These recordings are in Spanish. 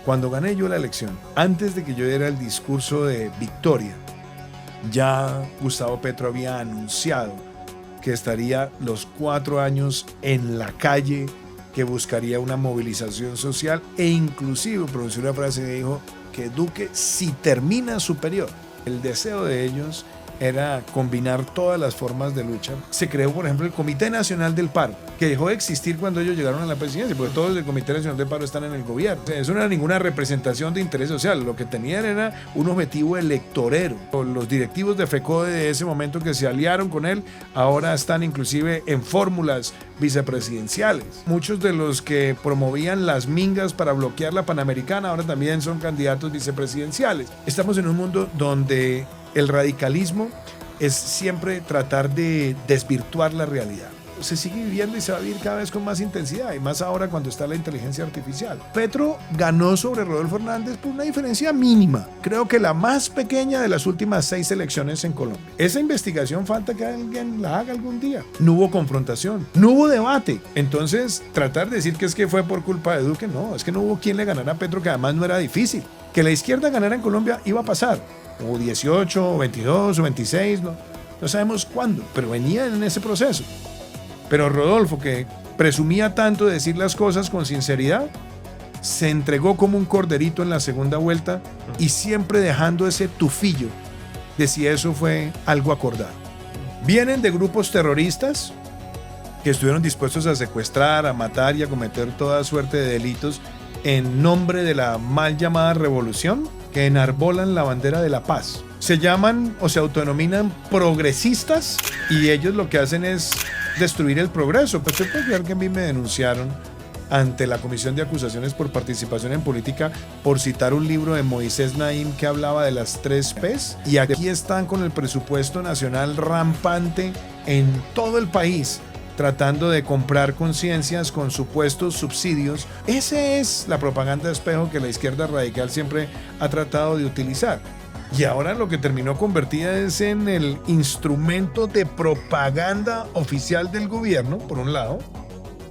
Cuando gané yo la elección, antes de que yo diera el discurso de victoria, ya Gustavo Petro había anunciado que estaría los 4 años en la calle, que buscaría una movilización social e inclusive pronunció una frase que dijo que Duque, si termina superior, el deseo de ellos era combinar todas las formas de lucha. Se creó, por ejemplo, el Comité Nacional del Paro, que dejó de existir cuando ellos llegaron a la presidencia, porque todos del Comité Nacional del Paro están en el gobierno. Eso no era ninguna representación de interés social, lo que tenían era un objetivo electorero. Los directivos de FECODE de ese momento que se aliaron con él, ahora están inclusive en fórmulas vicepresidenciales. Muchos de los que promovían las mingas para bloquear la Panamericana ahora también son candidatos vicepresidenciales. Estamos en un mundo donde el radicalismo es siempre tratar de desvirtuar la realidad. Se sigue viviendo y se va a vivir cada vez con más intensidad, y más ahora cuando está la inteligencia artificial. Petro ganó sobre Rodolfo Hernández por una diferencia mínima, creo que la más pequeña de las últimas 6 elecciones en Colombia. Esa investigación falta que alguien la haga algún día. No hubo confrontación, no hubo debate. Entonces, tratar de decir que es que fue por culpa de Duque, no, es que no hubo quien le ganara a Petro, que además no era difícil. Que la izquierda ganara en Colombia iba a pasar, o 18, o 22, o 26, no sabemos cuándo, pero venía en ese proceso. Pero Rodolfo, que presumía tanto de decir las cosas con sinceridad, se entregó como un corderito en la segunda vuelta y siempre dejando ese tufillo de si eso fue algo acordado. Vienen de grupos terroristas que estuvieron dispuestos a secuestrar, a matar y a cometer toda suerte de delitos en nombre de la mal llamada revolución, que enarbolan la bandera de la paz. Se llaman o se autodenominan progresistas y ellos lo que hacen es destruir el progreso. Pues usted puede creer que a mí me denunciaron ante la Comisión de Acusaciones por Participación en Política por citar un libro de Moisés Naim que hablaba de las 3 P's, y aquí están con el presupuesto nacional rampante en todo el país, tratando de comprar conciencias con supuestos subsidios. Esa es la propaganda de espejo que la izquierda radical siempre ha tratado de utilizar. Y ahora lo que terminó convertida es en el instrumento de propaganda oficial del gobierno, por un lado,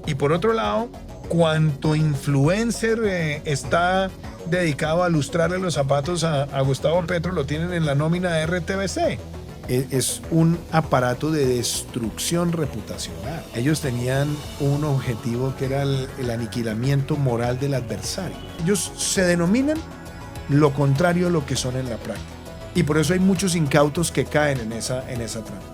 y por otro lado, cuanto influencer está dedicado a lustrarle los zapatos a Gustavo Petro, lo tienen en la nómina de RTBC. Es un aparato de destrucción reputacional. Ellos tenían un objetivo que era el aniquilamiento moral del adversario. Ellos se denominan lo contrario a lo que son en la práctica. Y por eso hay muchos incautos que caen en esa trampa.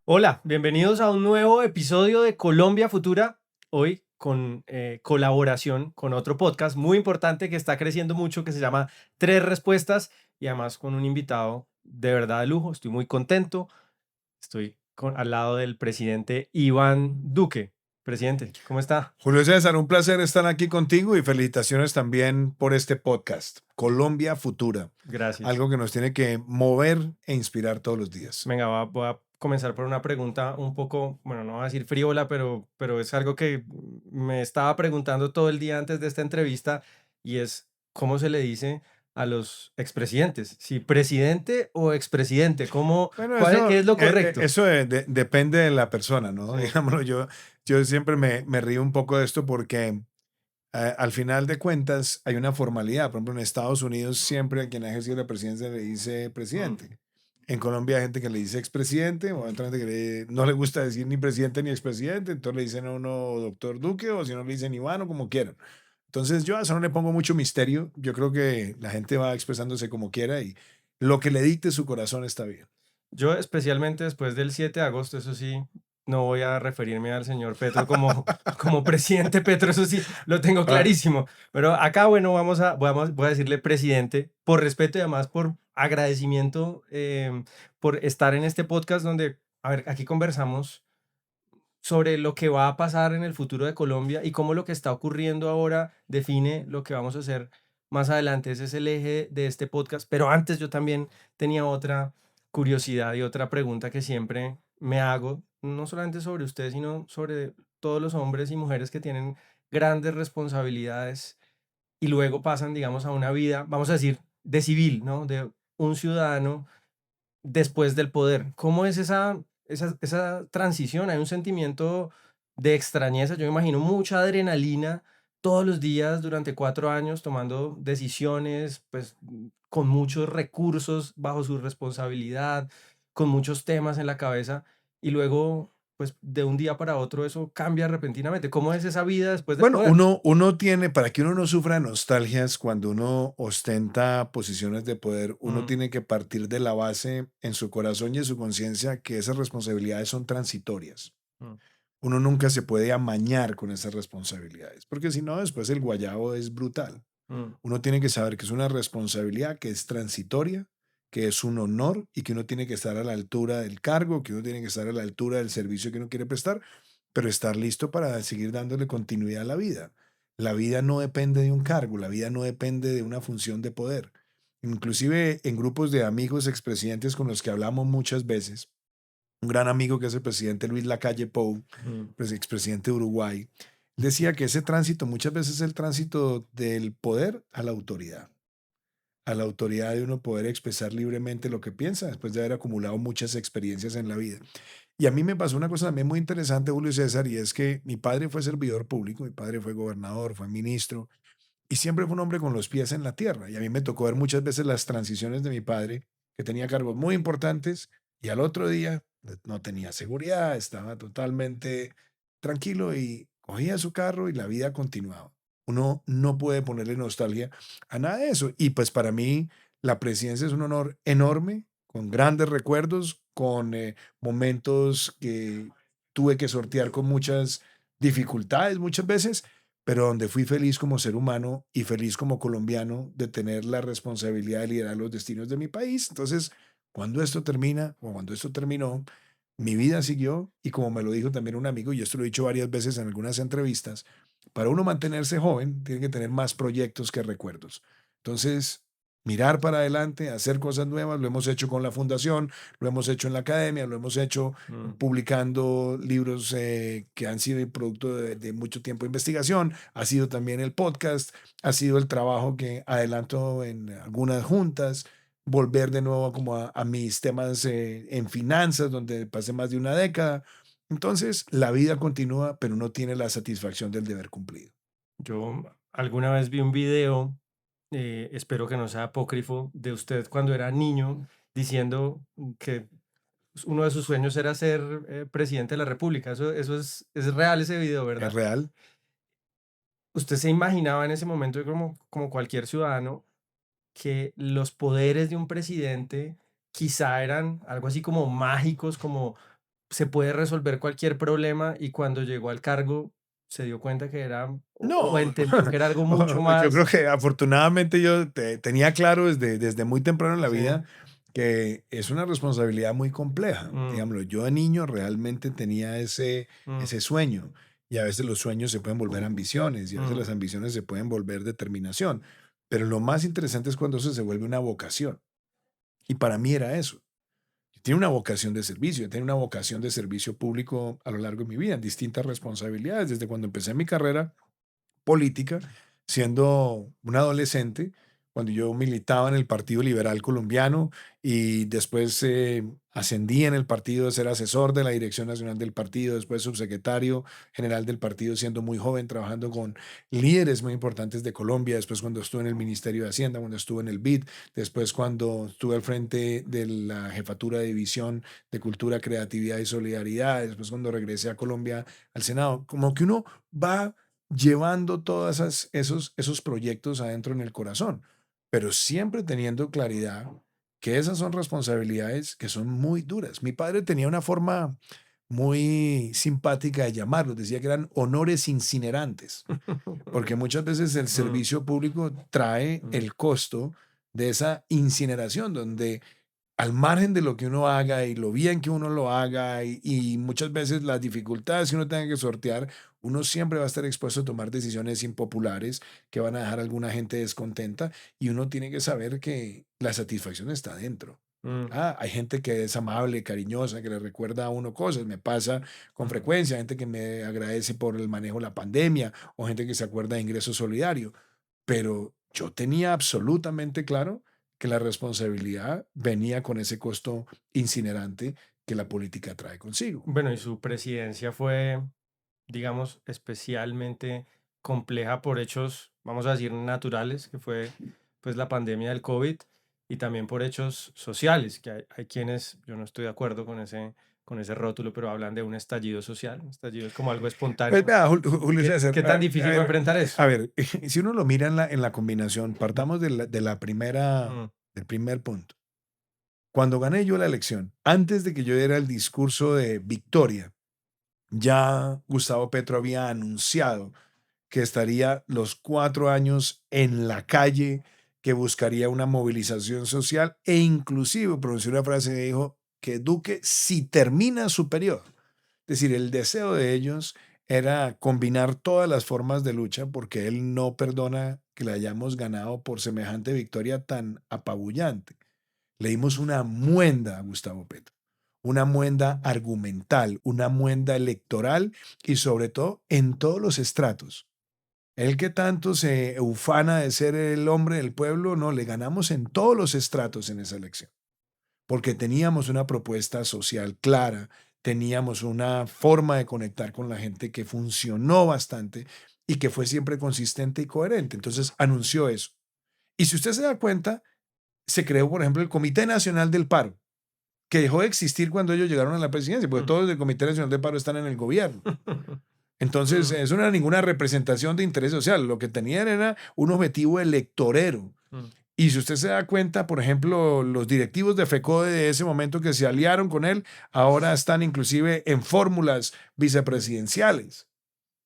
Hola, bienvenidos a un nuevo episodio de Colombia Futura. Hoy con colaboración con otro podcast muy importante que está creciendo mucho, que se llama Tres Respuestas, y además con un invitado de verdad de lujo. Estoy muy contento. Estoy al lado del presidente Iván Duque. Presidente, ¿cómo está? Julio César, un placer estar aquí contigo y felicitaciones también por este podcast, Colombia Futura. Gracias. Algo que nos tiene que mover e inspirar todos los días. Venga, voy a comenzar por una pregunta un poco, bueno, no voy a decir frívola, pero es algo que me estaba preguntando todo el día antes de esta entrevista, y es, ¿cómo se le dice a los expresidentes? ¿Si presidente o expresidente? Bueno, ¿Qué es lo correcto? eso depende de la persona, ¿no? Sí. Digámoslo, yo siempre me río un poco de esto porque al final de cuentas hay una formalidad. Por ejemplo, en Estados Unidos siempre a quien ha ejercido la presidencia le dice presidente. En Colombia hay gente que le dice expresidente, o hay otra gente que no le gusta decir ni presidente ni expresidente, entonces le dicen a uno doctor Duque, o si no le dicen Iván, o como quieran. Entonces yo a eso no le pongo mucho misterio. Yo creo que la gente va expresándose como quiera y lo que le dicte su corazón está bien. Yo, especialmente después del 7 de agosto, eso sí, no voy a referirme al señor Petro como presidente Petro, eso sí, lo tengo Ah, clarísimo. Pero acá, bueno, voy a decirle presidente, por respeto y además por agradecimiento, por estar en este podcast donde, a ver, aquí conversamos sobre lo que va a pasar en el futuro de Colombia y cómo lo que está ocurriendo ahora define lo que vamos a hacer más adelante. Ese es el eje de este podcast. Pero antes yo también tenía otra curiosidad y otra pregunta que siempre me hago, no solamente sobre usted, sino sobre todos los hombres y mujeres que tienen grandes responsabilidades y luego pasan, digamos, a una vida, vamos a decir, de civil, ¿no? De un ciudadano después del poder. ¿Cómo es esa esa transición, hay un sentimiento de extrañeza, yo me imagino mucha adrenalina todos los días durante 4 años tomando decisiones, pues con muchos recursos bajo su responsabilidad, con muchos temas en la cabeza y luego, pues de un día para otro eso cambia repentinamente. ¿Cómo es esa vida después del Bueno, poder? uno tiene, para que uno no sufra nostalgias cuando uno ostenta posiciones de poder, uno Mm, tiene que partir de la base en su corazón y en su conciencia que esas responsabilidades son transitorias. mm, Uno nunca se puede amañar con esas responsabilidades, porque si no, después el guayabo es brutal. mm, Uno tiene que saber que es una responsabilidad que es transitoria, que es un honor y que uno tiene que estar a la altura del cargo, que uno tiene que estar a la altura del servicio que uno quiere prestar, pero estar listo para seguir dándole continuidad a la vida. La vida no depende de un cargo, la vida no depende de una función de poder. Inclusive en grupos de amigos expresidentes con los que hablamos muchas veces, un gran amigo que es el presidente Luis Lacalle Pou, mm, pues expresidente de Uruguay, decía que ese tránsito muchas veces es el tránsito del poder a la autoridad de uno poder expresar libremente lo que piensa después de haber acumulado muchas experiencias en la vida. Y a mí me pasó una cosa también muy interesante, Julio César, y es que mi padre fue servidor público, mi padre fue gobernador, fue ministro, y siempre fue un hombre con los pies en la tierra. Y a mí me tocó ver muchas veces las transiciones de mi padre, que tenía cargos muy importantes, y al otro día no tenía seguridad, estaba totalmente tranquilo y cogía su carro y la vida continuaba. Uno no puede ponerle nostalgia a nada de eso. Y pues para mí la presidencia es un honor enorme, con grandes recuerdos, con momentos que tuve que sortear con muchas dificultades muchas veces, pero donde fui feliz como ser humano y feliz como colombiano de tener la responsabilidad de liderar los destinos de mi país. Entonces, cuando esto termina o cuando esto terminó, mi vida siguió y como me lo dijo también un amigo, y esto lo he dicho varias veces en algunas entrevistas, para uno mantenerse joven tiene que tener más proyectos que recuerdos. Entonces, mirar para adelante, hacer cosas nuevas, lo hemos hecho con la fundación, lo hemos hecho en la academia, lo hemos hecho mm. publicando libros que han sido el producto de mucho tiempo de investigación, ha sido también el podcast, ha sido el trabajo que adelanto en algunas juntas, volver de nuevo como a mis temas en finanzas, donde pasé más de una década. Entonces, la vida continúa, pero no tiene la satisfacción del deber cumplido. Yo alguna vez vi un video, espero que no sea apócrifo, de usted cuando era niño diciendo que uno de sus sueños era ser presidente de la República. Eso es real ese video, ¿Es ¿verdad? real? ¿Usted se imaginaba en ese momento, como cualquier ciudadano, que los poderes de un presidente quizá eran algo así como mágicos, como se puede resolver cualquier problema y cuando llegó al cargo se dio cuenta que era o No, entendió que era algo mucho yo creo más? que afortunadamente yo tenía claro desde muy temprano en la Sí, vida que es una responsabilidad muy compleja. mm, Digámoslo, yo de niño realmente tenía mm, ese sueño y a veces los sueños se pueden volver ambiciones y a veces mm, las ambiciones se pueden volver determinación. Pero lo más interesante es cuando eso se vuelve una vocación. Y para mí era eso. Yo tenía una vocación de servicio, yo tenía una vocación de servicio público a lo largo de mi vida, en distintas responsabilidades. Desde cuando empecé mi carrera política, siendo un adolescente, cuando yo militaba en el Partido Liberal Colombiano y después ascendí en el partido de ser asesor de la Dirección Nacional del partido, después subsecretario general del partido, siendo muy joven, trabajando con líderes muy importantes de Colombia, después cuando estuve en el Ministerio de Hacienda, cuando estuve en el BID, después cuando estuve al frente de la Jefatura de División de Cultura, Creatividad y Solidaridad, después cuando regresé a Colombia al Senado, como que uno va llevando todos esos proyectos adentro en el corazón, pero siempre teniendo claridad que esas son responsabilidades que son muy duras. Mi padre tenía una forma muy simpática de llamarlos, decía que eran honores incinerantes, porque muchas veces el mm, servicio público trae mm, el costo de esa incineración, donde al margen de lo que uno haga y lo bien que uno lo haga y muchas veces las dificultades que uno tenga que sortear, uno siempre va a estar expuesto a tomar decisiones impopulares que van a dejar a alguna gente descontenta y uno tiene que saber que la satisfacción está dentro. mm, Hay gente que es amable, cariñosa, que le recuerda a uno cosas, me pasa con mm. frecuencia, gente que me agradece por el manejo de la pandemia o gente que se acuerda de ingreso solidario, pero yo tenía absolutamente claro que la responsabilidad venía con ese costo incinerante que la política trae consigo. Bueno, y su presidencia fue, digamos, especialmente compleja por hechos, vamos a decir, naturales, que fue pues la pandemia del COVID, y también por hechos sociales, que hay quienes, yo no estoy de acuerdo con ese rótulo, pero hablan de un estallido social. Un estallido es como algo Pues espontáneo. vea, Julio César, ¿Qué tan difícil fue enfrentar eso? a ver, si uno lo mira en la combinación, partamos de la primera, Mm, del primer punto. Cuando gané yo la elección, antes de que yo diera el discurso de victoria, ya Gustavo Petro había anunciado que estaría los 4 años en la calle, que buscaría una movilización social e inclusive pronunció una frase que dijo que Duque si termina su periodo. Es decir, el deseo de ellos era combinar todas las formas de lucha porque él no perdona que le hayamos ganado por semejante victoria tan apabullante. Le dimos una muenda a Gustavo Petro, una muenda argumental, una muenda electoral y sobre todo en todos los estratos. El que tanto se ufana de ser el hombre del pueblo, no, le ganamos en todos los estratos en esa elección, porque teníamos una propuesta social clara, teníamos una forma de conectar con la gente que funcionó bastante y que fue siempre consistente y coherente. Entonces anunció eso. Y si usted se da cuenta, se creó, por ejemplo, el Comité Nacional del Paro, que dejó de existir cuando ellos llegaron a la presidencia, porque mm. todos del Comité Nacional del Paro están en el gobierno. Entonces, Mm, eso no era ninguna representación de interés social, lo que tenían era un objetivo electorero. mm. Y si usted se da cuenta, por ejemplo, los directivos de FECODE de ese momento que se aliaron con él, ahora están inclusive en fórmulas vicepresidenciales.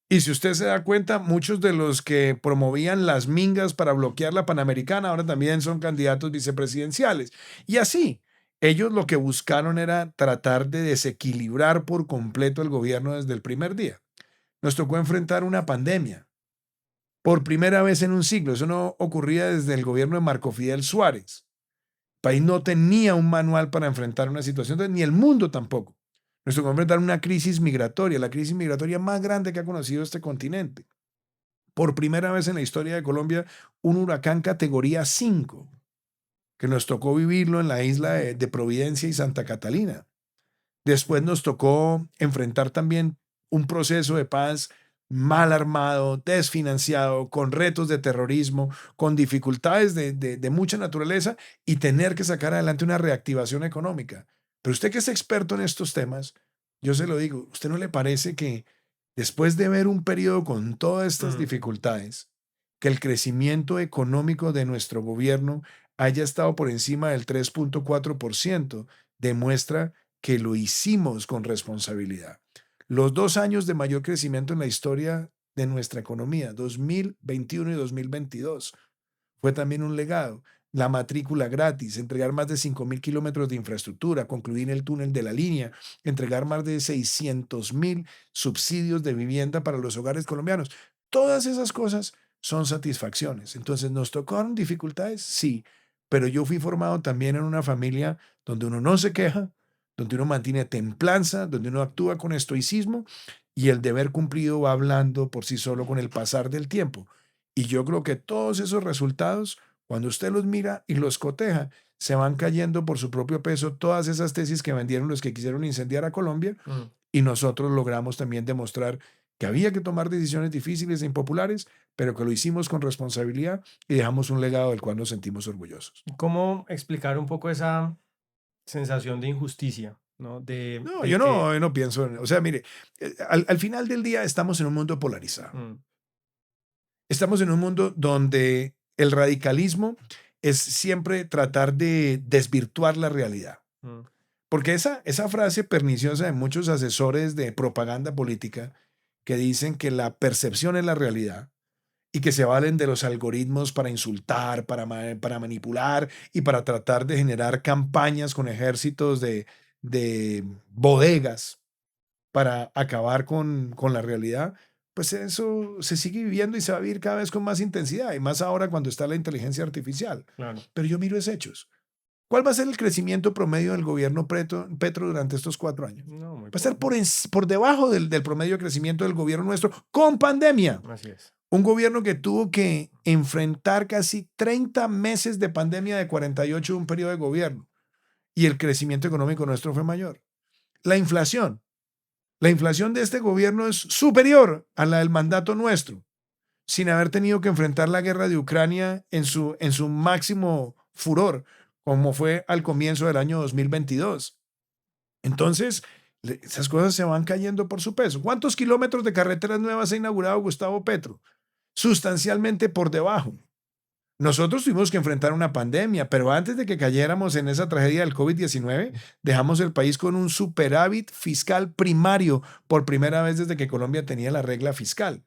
Y si usted se da cuenta, muchos de los que promovían las mingas para bloquear la Panamericana ahora también son candidatos vicepresidenciales. Y así, ellos lo que buscaron era tratar de desequilibrar por completo el gobierno desde el primer día. Nos tocó enfrentar una pandemia por primera vez en un siglo. Eso no ocurría desde el gobierno de Marco Fidel Suárez. El país no tenía un manual para enfrentar una situación, ni el mundo tampoco. Nos tocó enfrentar una crisis migratoria, la crisis migratoria más grande que ha conocido este continente. Por primera vez en la historia de Colombia, un huracán categoría 5, que nos tocó vivirlo en la isla de Providencia y Santa Catalina. Después nos tocó enfrentar también un proceso de paz mal armado, desfinanciado, con retos de terrorismo, con dificultades de mucha naturaleza y tener que sacar adelante una reactivación económica. Pero usted que es experto en estos temas, yo se lo digo, ¿usted no le parece que después de ver un periodo con todas estas Mm. dificultades, que el crecimiento económico de nuestro gobierno haya estado por encima del 3.4%, demuestra que lo hicimos con responsabilidad? Los 2 años de mayor crecimiento en la historia de nuestra economía, 2021 y 2022, fue también un legado. La matrícula gratis, entregar más de 5.000 kilómetros de infraestructura, concluir el túnel de la línea, entregar más de 600.000 subsidios de vivienda para los hogares colombianos. Todas esas cosas son satisfacciones. Entonces, ¿nos tocaron dificultades? Sí, pero yo fui formado también en una familia donde uno no se queja, donde uno mantiene templanza, donde uno actúa con estoicismo y el deber cumplido va hablando por sí solo con el pasar del tiempo. Y yo creo que todos esos resultados, cuando usted los mira y los coteja, se van cayendo por su propio peso todas esas tesis que vendieron los que quisieron incendiar a Colombia Mm. y nosotros logramos también demostrar que había que tomar decisiones difíciles e impopulares, pero que lo hicimos con responsabilidad y dejamos un legado del cual nos sentimos orgullosos. ¿Cómo explicar un poco esa sensación de injusticia, ¿no? No, De que, yo no pienso, o sea, mire, al final del día estamos en un mundo polarizado. mm, Estamos en un mundo donde el radicalismo es siempre tratar de desvirtuar la realidad. mm, Porque esa frase perniciosa de muchos asesores de propaganda política que dicen que la percepción es la realidad y que se valen de los algoritmos para insultar, para manipular y para tratar de generar campañas con ejércitos de bodegas para acabar con la realidad, pues eso se sigue viviendo y se va a vivir cada vez con más intensidad, y más ahora cuando está la inteligencia artificial. claro, Pero yo miro esos hechos. ¿Cuál va a ser el crecimiento promedio del gobierno Petro durante estos 4 años? no, muy Va a estar poco. por debajo del promedio de crecimiento del gobierno nuestro con pandemia. Así es. Un gobierno que tuvo que enfrentar casi 30 meses de pandemia de 48 de un periodo de gobierno. Y el crecimiento económico nuestro fue mayor. La inflación. La inflación de este gobierno es superior a la del mandato nuestro, sin haber tenido que enfrentar la guerra de Ucrania en su máximo furor, como fue al comienzo del año 2022. Entonces, esas cosas se van cayendo por su peso. ¿Cuántos kilómetros de carreteras nuevas ha inaugurado Gustavo Petro? Sustancialmente por debajo. Nosotros tuvimos que enfrentar una pandemia, pero antes de que cayéramos en esa tragedia del COVID-19, dejamos el país con un superávit fiscal primario por primera vez desde que Colombia tenía la regla fiscal.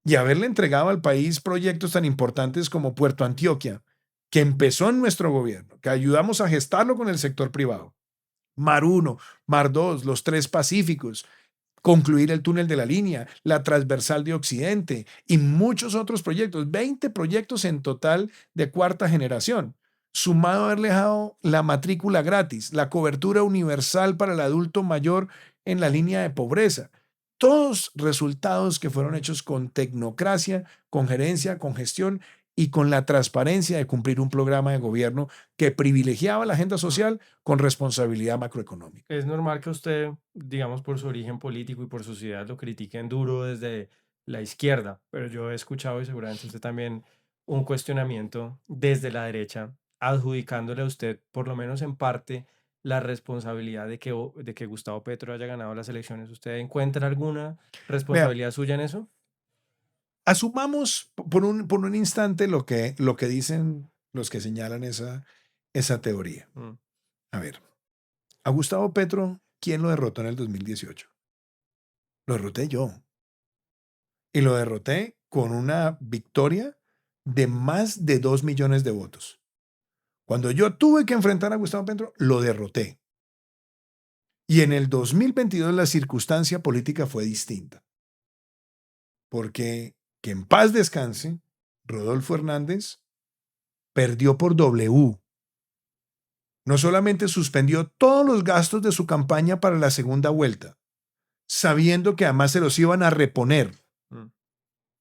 Y haberle entregado al país proyectos tan importantes como Puerto Antioquia, que empezó en nuestro gobierno, que ayudamos a gestarlo con el sector privado. Mar 1, Mar 2, los tres Pacíficos, concluir el túnel de la línea, la transversal de Occidente y muchos otros proyectos, 20 proyectos en total de cuarta generación, sumado a haberle dejado la matrícula gratis, la cobertura universal para el adulto mayor en la línea de pobreza. Todos resultados que fueron hechos con tecnocracia, con gerencia, con gestión y con la transparencia de cumplir un programa de gobierno que privilegiaba la agenda Mm. social con responsabilidad macroeconómica. Es normal que usted, digamos, por su origen político y por sus ideas lo critiquen duro desde la izquierda, pero yo he escuchado y seguramente usted también un cuestionamiento desde la derecha, adjudicándole a usted, por lo menos en parte, la responsabilidad de que Gustavo Petro haya ganado las elecciones. ¿Usted encuentra alguna Vea, responsabilidad suya en eso? asumamos por un instante lo que dicen los que señalan esa teoría. Mm. A ver, a Gustavo Petro, ¿quién lo derrotó en el 2018? Lo derroté yo. Y lo derroté con una victoria de más de 2 millones de votos. Cuando yo tuve que enfrentar a Gustavo Petro, lo derroté. Y en el 2022 la circunstancia política fue distinta. Porque, que en paz descanse, Rodolfo Hernández perdió por W. No solamente suspendió todos los gastos de su campaña para la segunda vuelta, sabiendo que además se los iban a reponer, Mm.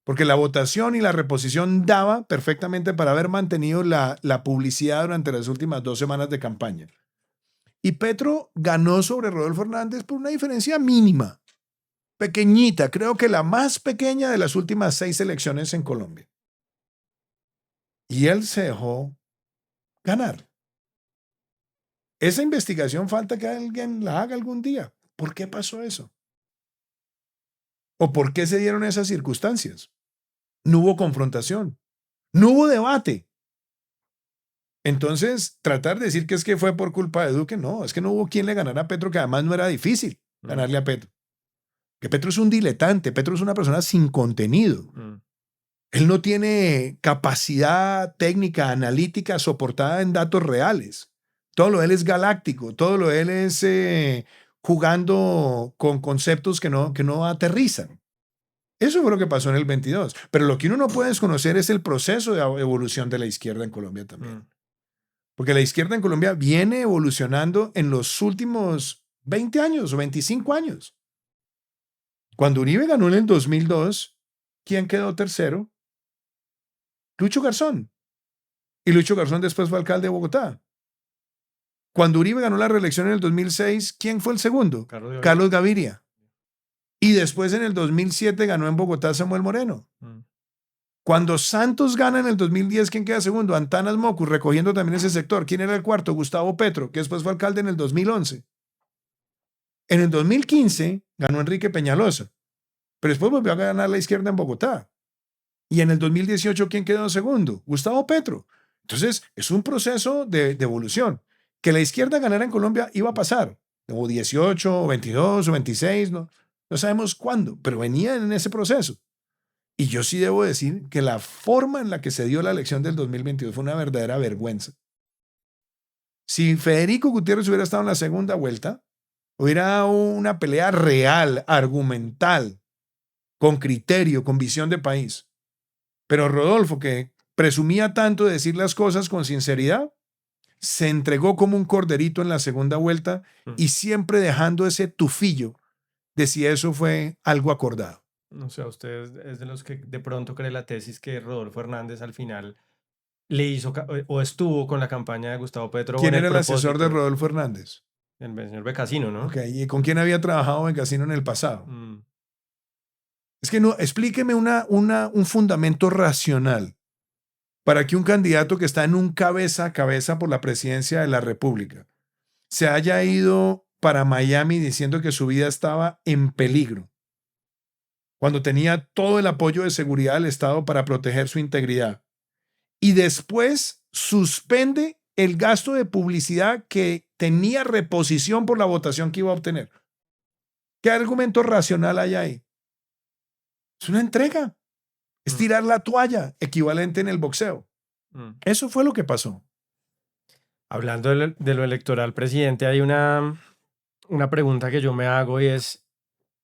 porque la votación y la reposición daba perfectamente para haber mantenido la publicidad durante las últimas 2 semanas de campaña. Y Petro ganó sobre Rodolfo Hernández por una diferencia mínima, pequeñita, creo que la más pequeña de las últimas 6 elecciones en Colombia. Y él se dejó ganar. Esa investigación falta que alguien la haga algún día. ¿Por qué pasó eso? ¿O por qué se dieron esas circunstancias? No hubo confrontación, no hubo debate. Entonces, tratar de decir que es que fue por culpa de Duque, no, es que no hubo quien le ganara a Petro, que además no era difícil Mm. ganarle a Petro. Que Petro es un diletante, Petro es una persona sin contenido. Mm. Él no tiene capacidad técnica, analítica soportada en datos reales. Todo lo de él es galáctico, todo lo de él es jugando con conceptos que no aterrizan. Eso fue lo que pasó en el 22. Pero lo que uno no puede desconocer es el proceso de evolución de la izquierda en Colombia también. Mm. Porque la izquierda en Colombia viene evolucionando en los últimos 20 años o 25 años. Cuando Uribe ganó en el 2002, ¿quién quedó tercero? Lucho Garzón. Y Lucho Garzón después fue alcalde de Bogotá. Cuando Uribe ganó la reelección en el 2006, ¿quién fue el segundo? Carlos Gaviria. Carlos Gaviria. Y después en el 2007 ganó en Bogotá Samuel Moreno. Mm. Cuando Santos gana en el 2010, ¿quién queda segundo? Antanas Mocus, recogiendo también ese sector. ¿Quién era el cuarto? Gustavo Petro, que después fue alcalde en el 2011. En el 2015 ganó Enrique Peñalosa, pero después volvió a ganar la izquierda en Bogotá. Y en el 2018, ¿quién quedó segundo? Gustavo Petro. Entonces, es un proceso de evolución. Que la izquierda ganara en Colombia iba a pasar. O 18, o 22, o 26, no sabemos cuándo, pero venía en ese proceso. Y yo sí debo decir que la forma en la que se dio la elección del 2022 fue una verdadera vergüenza. Si Federico Gutiérrez hubiera estado en la segunda vuelta, hubiera dado una pelea real, argumental, con criterio, con visión de país. Pero Rodolfo, que presumía tanto de decir las cosas con sinceridad, se entregó como un corderito en la segunda vuelta Mm. y siempre dejando ese tufillo de si eso fue algo acordado. O sea, usted es de los que de pronto cree la tesis que Rodolfo Hernández al final le hizo o estuvo con la campaña de Gustavo Petro o ¿Quién en el era el asesor de propósito. Rodolfo Hernández? el señor Becasino, ¿no? Ok, ¿y con quién había trabajado en Casino en el pasado? Mm, Es que no, explíqueme un fundamento racional para que un candidato que está en un cabeza a cabeza por la presidencia de la República se haya ido para Miami diciendo que su vida estaba en peligro, cuando tenía todo el apoyo de seguridad del Estado para proteger su integridad, y después suspende el gasto de publicidad que tenía reposición por la votación que iba a obtener. ¿Qué argumento racional hay ahí? Es una entrega, es mm, tirar la toalla, equivalente en el boxeo. mm. Eso fue lo que pasó. Hablando de lo electoral, presidente, hay una pregunta que yo me hago y es,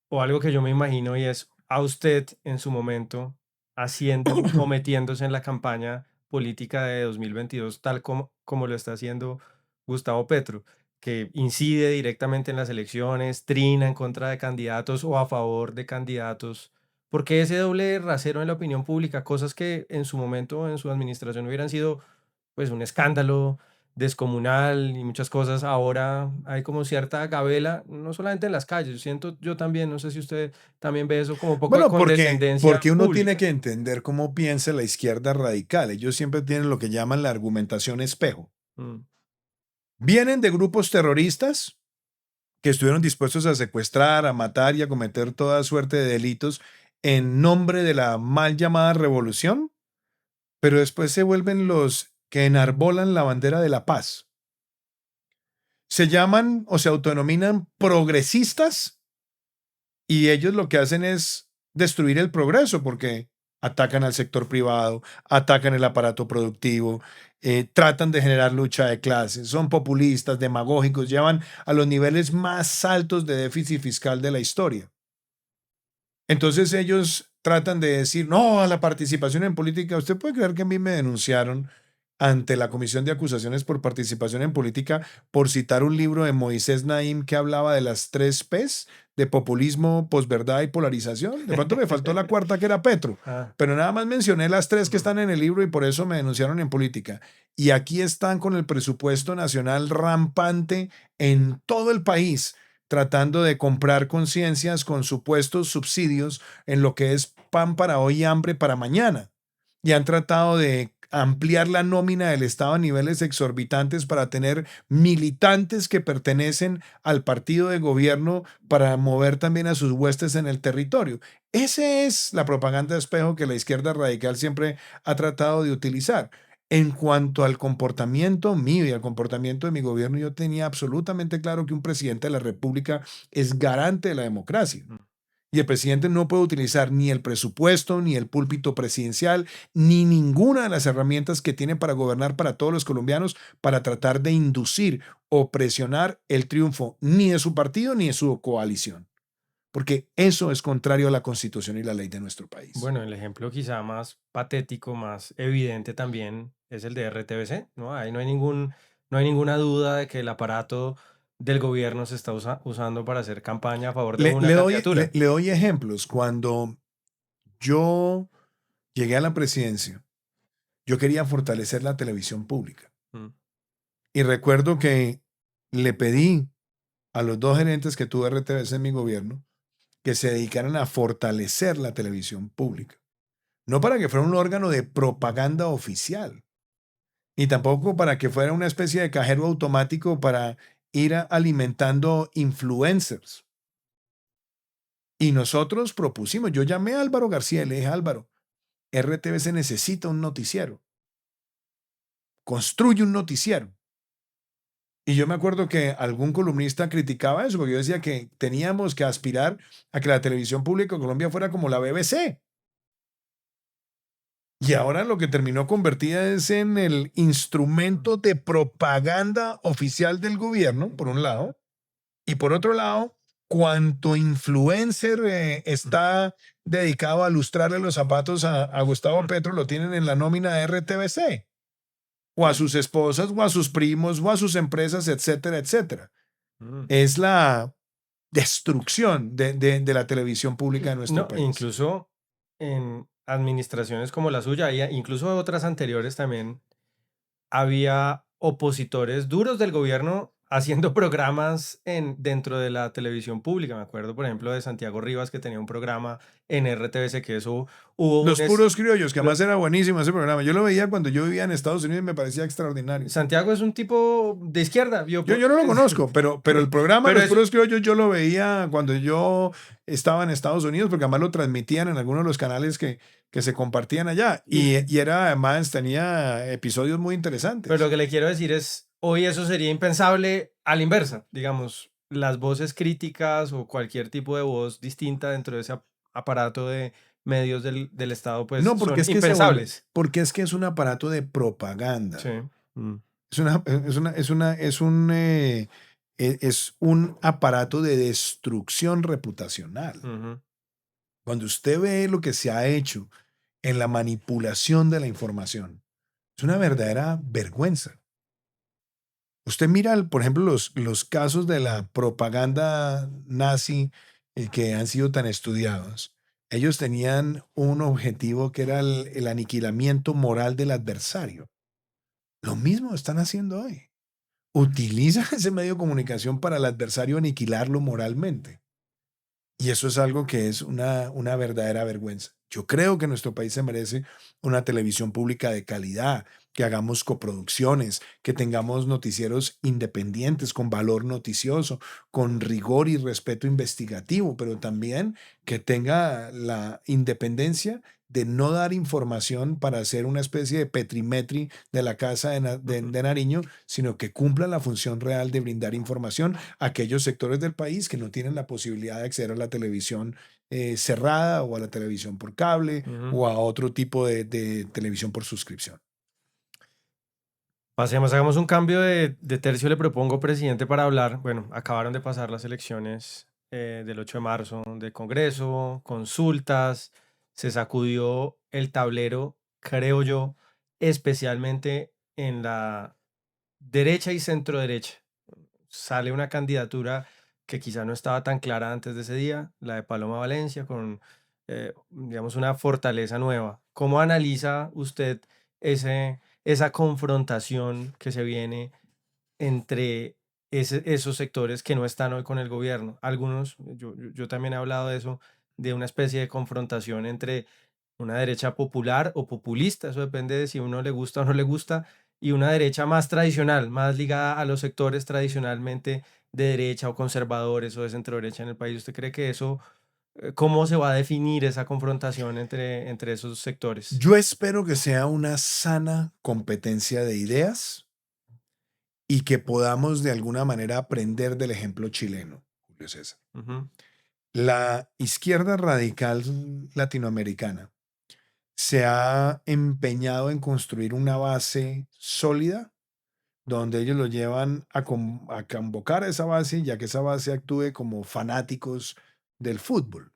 o algo que yo me imagino y es, a usted en su momento haciendo o metiéndose en la campaña política de 2022, tal como lo está haciendo Gustavo Petro, que incide directamente en las elecciones, trina en contra de candidatos o a favor de candidatos. ¿Por qué ese doble rasero en la opinión pública? Cosas que en su momento, en su administración, hubieran sido pues un escándalo descomunal y muchas cosas. Ahora hay como cierta gabela, no solamente en las calles, siento yo también, no sé si usted también ve eso como un poco de Bueno, porque condescendencia uno tiene pública. que entender cómo piensa la izquierda radical. Ellos siempre tienen lo que llaman la argumentación espejo. Mm, Vienen de grupos terroristas que estuvieron dispuestos a secuestrar, a matar y a cometer toda suerte de delitos en nombre de la mal llamada revolución, pero después se vuelven los que enarbolan la bandera de la paz. Se llaman o se autodenominan progresistas y ellos lo que hacen es destruir el progreso porque atacan al sector privado, atacan el aparato productivo, tratan de generar lucha de clases, son populistas, demagógicos, llevan a los niveles más altos de déficit fiscal de la historia. Entonces ellos tratan de decir, no, a la participación en política. ¿Usted puede creer que a mí me denunciaron ante la Comisión de Acusaciones por Participación en Política por citar un libro de Moisés Naim que hablaba de las 3 P's, de populismo, posverdad y polarización? De pronto me faltó la cuarta, que era Petro, ah, pero nada más mencioné las 3 que mm, están en el libro y por eso me denunciaron en política. Y aquí están con el presupuesto nacional rampante en todo el país, tratando de comprar conciencias con supuestos subsidios en lo que es pan para hoy y hambre para mañana. Y han tratado de ampliar la nómina del Estado a niveles exorbitantes para tener militantes que pertenecen al partido de gobierno para mover también a sus huestes en el territorio. Esa es la propaganda de espejo que la izquierda radical siempre ha tratado de utilizar. En cuanto al comportamiento mío y al comportamiento de mi gobierno, yo tenía absolutamente claro que un presidente de la República es garante de la democracia. mm. Y el presidente no puede utilizar ni el presupuesto, ni el púlpito presidencial, ni ninguna de las herramientas que tiene para gobernar para todos los colombianos para tratar de inducir o presionar el triunfo ni de su partido ni de su coalición. Porque eso es contrario a la Constitución y la ley de nuestro país. Bueno, el ejemplo quizá más patético, más evidente también es el de RTBC, ¿no? Ahí no hay ninguna duda de que el aparato del gobierno se está usando para hacer campaña a favor de Le, una le doy, le, candidatura. le doy ejemplos. Cuando yo llegué a la presidencia, yo quería fortalecer la televisión pública. Mm, Y recuerdo que le pedí a los 2 gerentes que tuve RTBC en mi gobierno que se dedicaran a fortalecer la televisión pública. No para que fuera un órgano de propaganda oficial, ni tampoco para que fuera una especie de cajero automático para ir alimentando influencers. Y nosotros propusimos, yo llamé a Álvaro García y le dije, Álvaro, RTBC necesita un noticiero, construye un noticiero. Y yo me acuerdo que algún columnista criticaba eso, porque yo decía que teníamos que aspirar a que la televisión pública de Colombia fuera como la BBC. Y ahora lo que terminó convertida es en el mm, instrumento de propaganda oficial del gobierno, por un lado, y por otro lado, cuanto influencer mm, está dedicado a lustrarle los zapatos a Gustavo mm. Petro, lo tienen en la nómina de RTBC, o a Sí. sus esposas, o a sus primos, o a sus empresas, etcétera, etcétera. Mm. Es la destrucción de la televisión pública de nuestro No, país. incluso en administraciones como la suya, y incluso otras anteriores también, había opositores duros del gobierno haciendo programas dentro de la televisión pública. Me acuerdo, por ejemplo, de Santiago Rivas, que tenía un programa en RTBC, que eso hubo Los puros criollos, que además era buenísimo ese programa. Yo lo veía cuando yo vivía en Estados Unidos y me parecía extraordinario. Santiago es un tipo de izquierda. Yo no lo conozco, pero el programa Pero Los eso- Puros Criollos yo lo veía cuando yo estaba en Estados Unidos, porque además lo transmitían en algunos de los canales que se compartían allá. Y era además, tenía episodios muy interesantes. Pero lo que le quiero decir es, hoy eso sería impensable a la inversa. Digamos, las voces críticas o cualquier tipo de voz distinta dentro de ese aparato de medios del Estado, pues No, porque son es que impensables. porque es que es un aparato de propaganda. Sí. Mm. Es un aparato de destrucción reputacional. Ujú. Cuando usted ve lo que se ha hecho en la manipulación de la información, es una verdadera vergüenza. Usted mira, por ejemplo, los casos de la propaganda nazi que han sido tan estudiados. Ellos tenían un objetivo que era el aniquilamiento moral del adversario. Lo mismo están haciendo hoy. Utilizan ese medio de comunicación para el adversario aniquilarlo moralmente. Y eso es algo que es una verdadera vergüenza. Yo creo que nuestro país se merece una televisión pública de calidad, que hagamos coproducciones, que tengamos noticieros independientes, con valor noticioso, con rigor y respeto investigativo, pero también que tenga la independencia de no dar información para hacer una especie de petrimetri de la casa de Nariño, sino que cumpla la función real de brindar información a aquellos sectores del país que no tienen la posibilidad de acceder a la televisión cerrada o a la televisión por cable Ujú. o a otro tipo de televisión por suscripción. Pasemos, hagamos un cambio de tercio, le propongo, presidente, para hablar. Bueno, acabaron de pasar las elecciones del 8 de marzo de Congreso, consultas, se sacudió el tablero, creo yo, especialmente en la derecha y centro derecha. Sale una candidatura que quizá no estaba tan clara antes de ese día, la de Paloma Valencia, con, digamos, una fortaleza nueva. ¿Cómo analiza usted esa confrontación que se viene entre esos sectores que no están hoy con el gobierno? Algunos, yo también he hablado de eso, de una especie de confrontación entre una derecha popular o populista, eso depende de si uno le gusta o no le gusta, y una derecha más tradicional, más ligada a los sectores tradicionalmente de derecha o conservadores o de centro derecha en el país. ¿Usted cree que eso, cómo se va a definir esa confrontación entre esos sectores? Yo espero que sea una sana competencia de ideas y que podamos de alguna manera aprender del ejemplo chileno, Julio César. Ujú. La izquierda radical latinoamericana se ha empeñado en construir una base sólida donde ellos lo llevan a convocar a esa base, ya que esa base actúe como fanáticos del fútbol.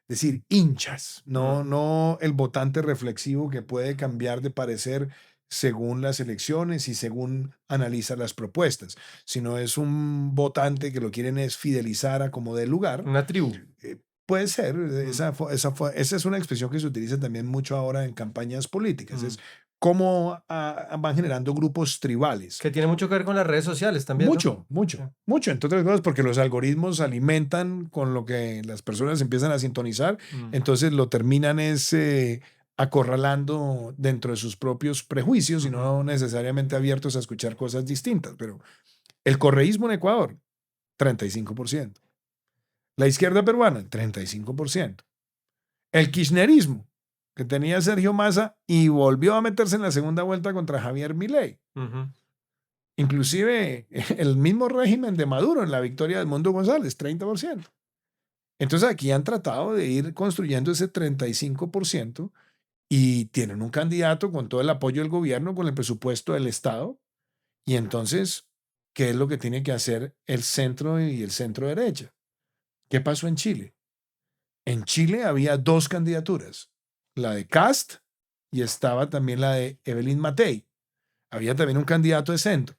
Es decir, hinchas, Mm. no el votante reflexivo que puede cambiar de parecer según las elecciones y según analiza las propuestas, sino es un votante que lo quieren es fidelizar a como dé lugar. Una tribu. Puede ser, Mm. esa es una expresión que se utiliza también mucho ahora en campañas políticas, Mm. es cómo van generando grupos tribales. Que tiene mucho que ver con las redes sociales también, ¿no? Mucho, Sí. mucho, mucho. Entre otras cosas, porque los algoritmos alimentan con lo que las personas empiezan a sintonizar, Mm. entonces lo terminan acorralando dentro de sus propios prejuicios y Ujú. no necesariamente abiertos a escuchar cosas distintas. Pero el correísmo en Ecuador, 35%. La izquierda peruana, 35%. El kirchnerismo, que tenía Sergio Massa y volvió a meterse en la segunda vuelta contra Javier Milei. Ujú. Inclusive el mismo régimen de Maduro en la victoria de Edmundo González, 30%. Entonces aquí han tratado de ir construyendo ese 35% y tienen un candidato con todo el apoyo del gobierno, con el presupuesto del Estado. Y entonces, ¿qué es lo que tiene que hacer el centro y el centro derecha? ¿Qué pasó en Chile? En Chile había dos candidaturas, la de Cast y estaba también la de Evelyn Matei. Había también un candidato de centro.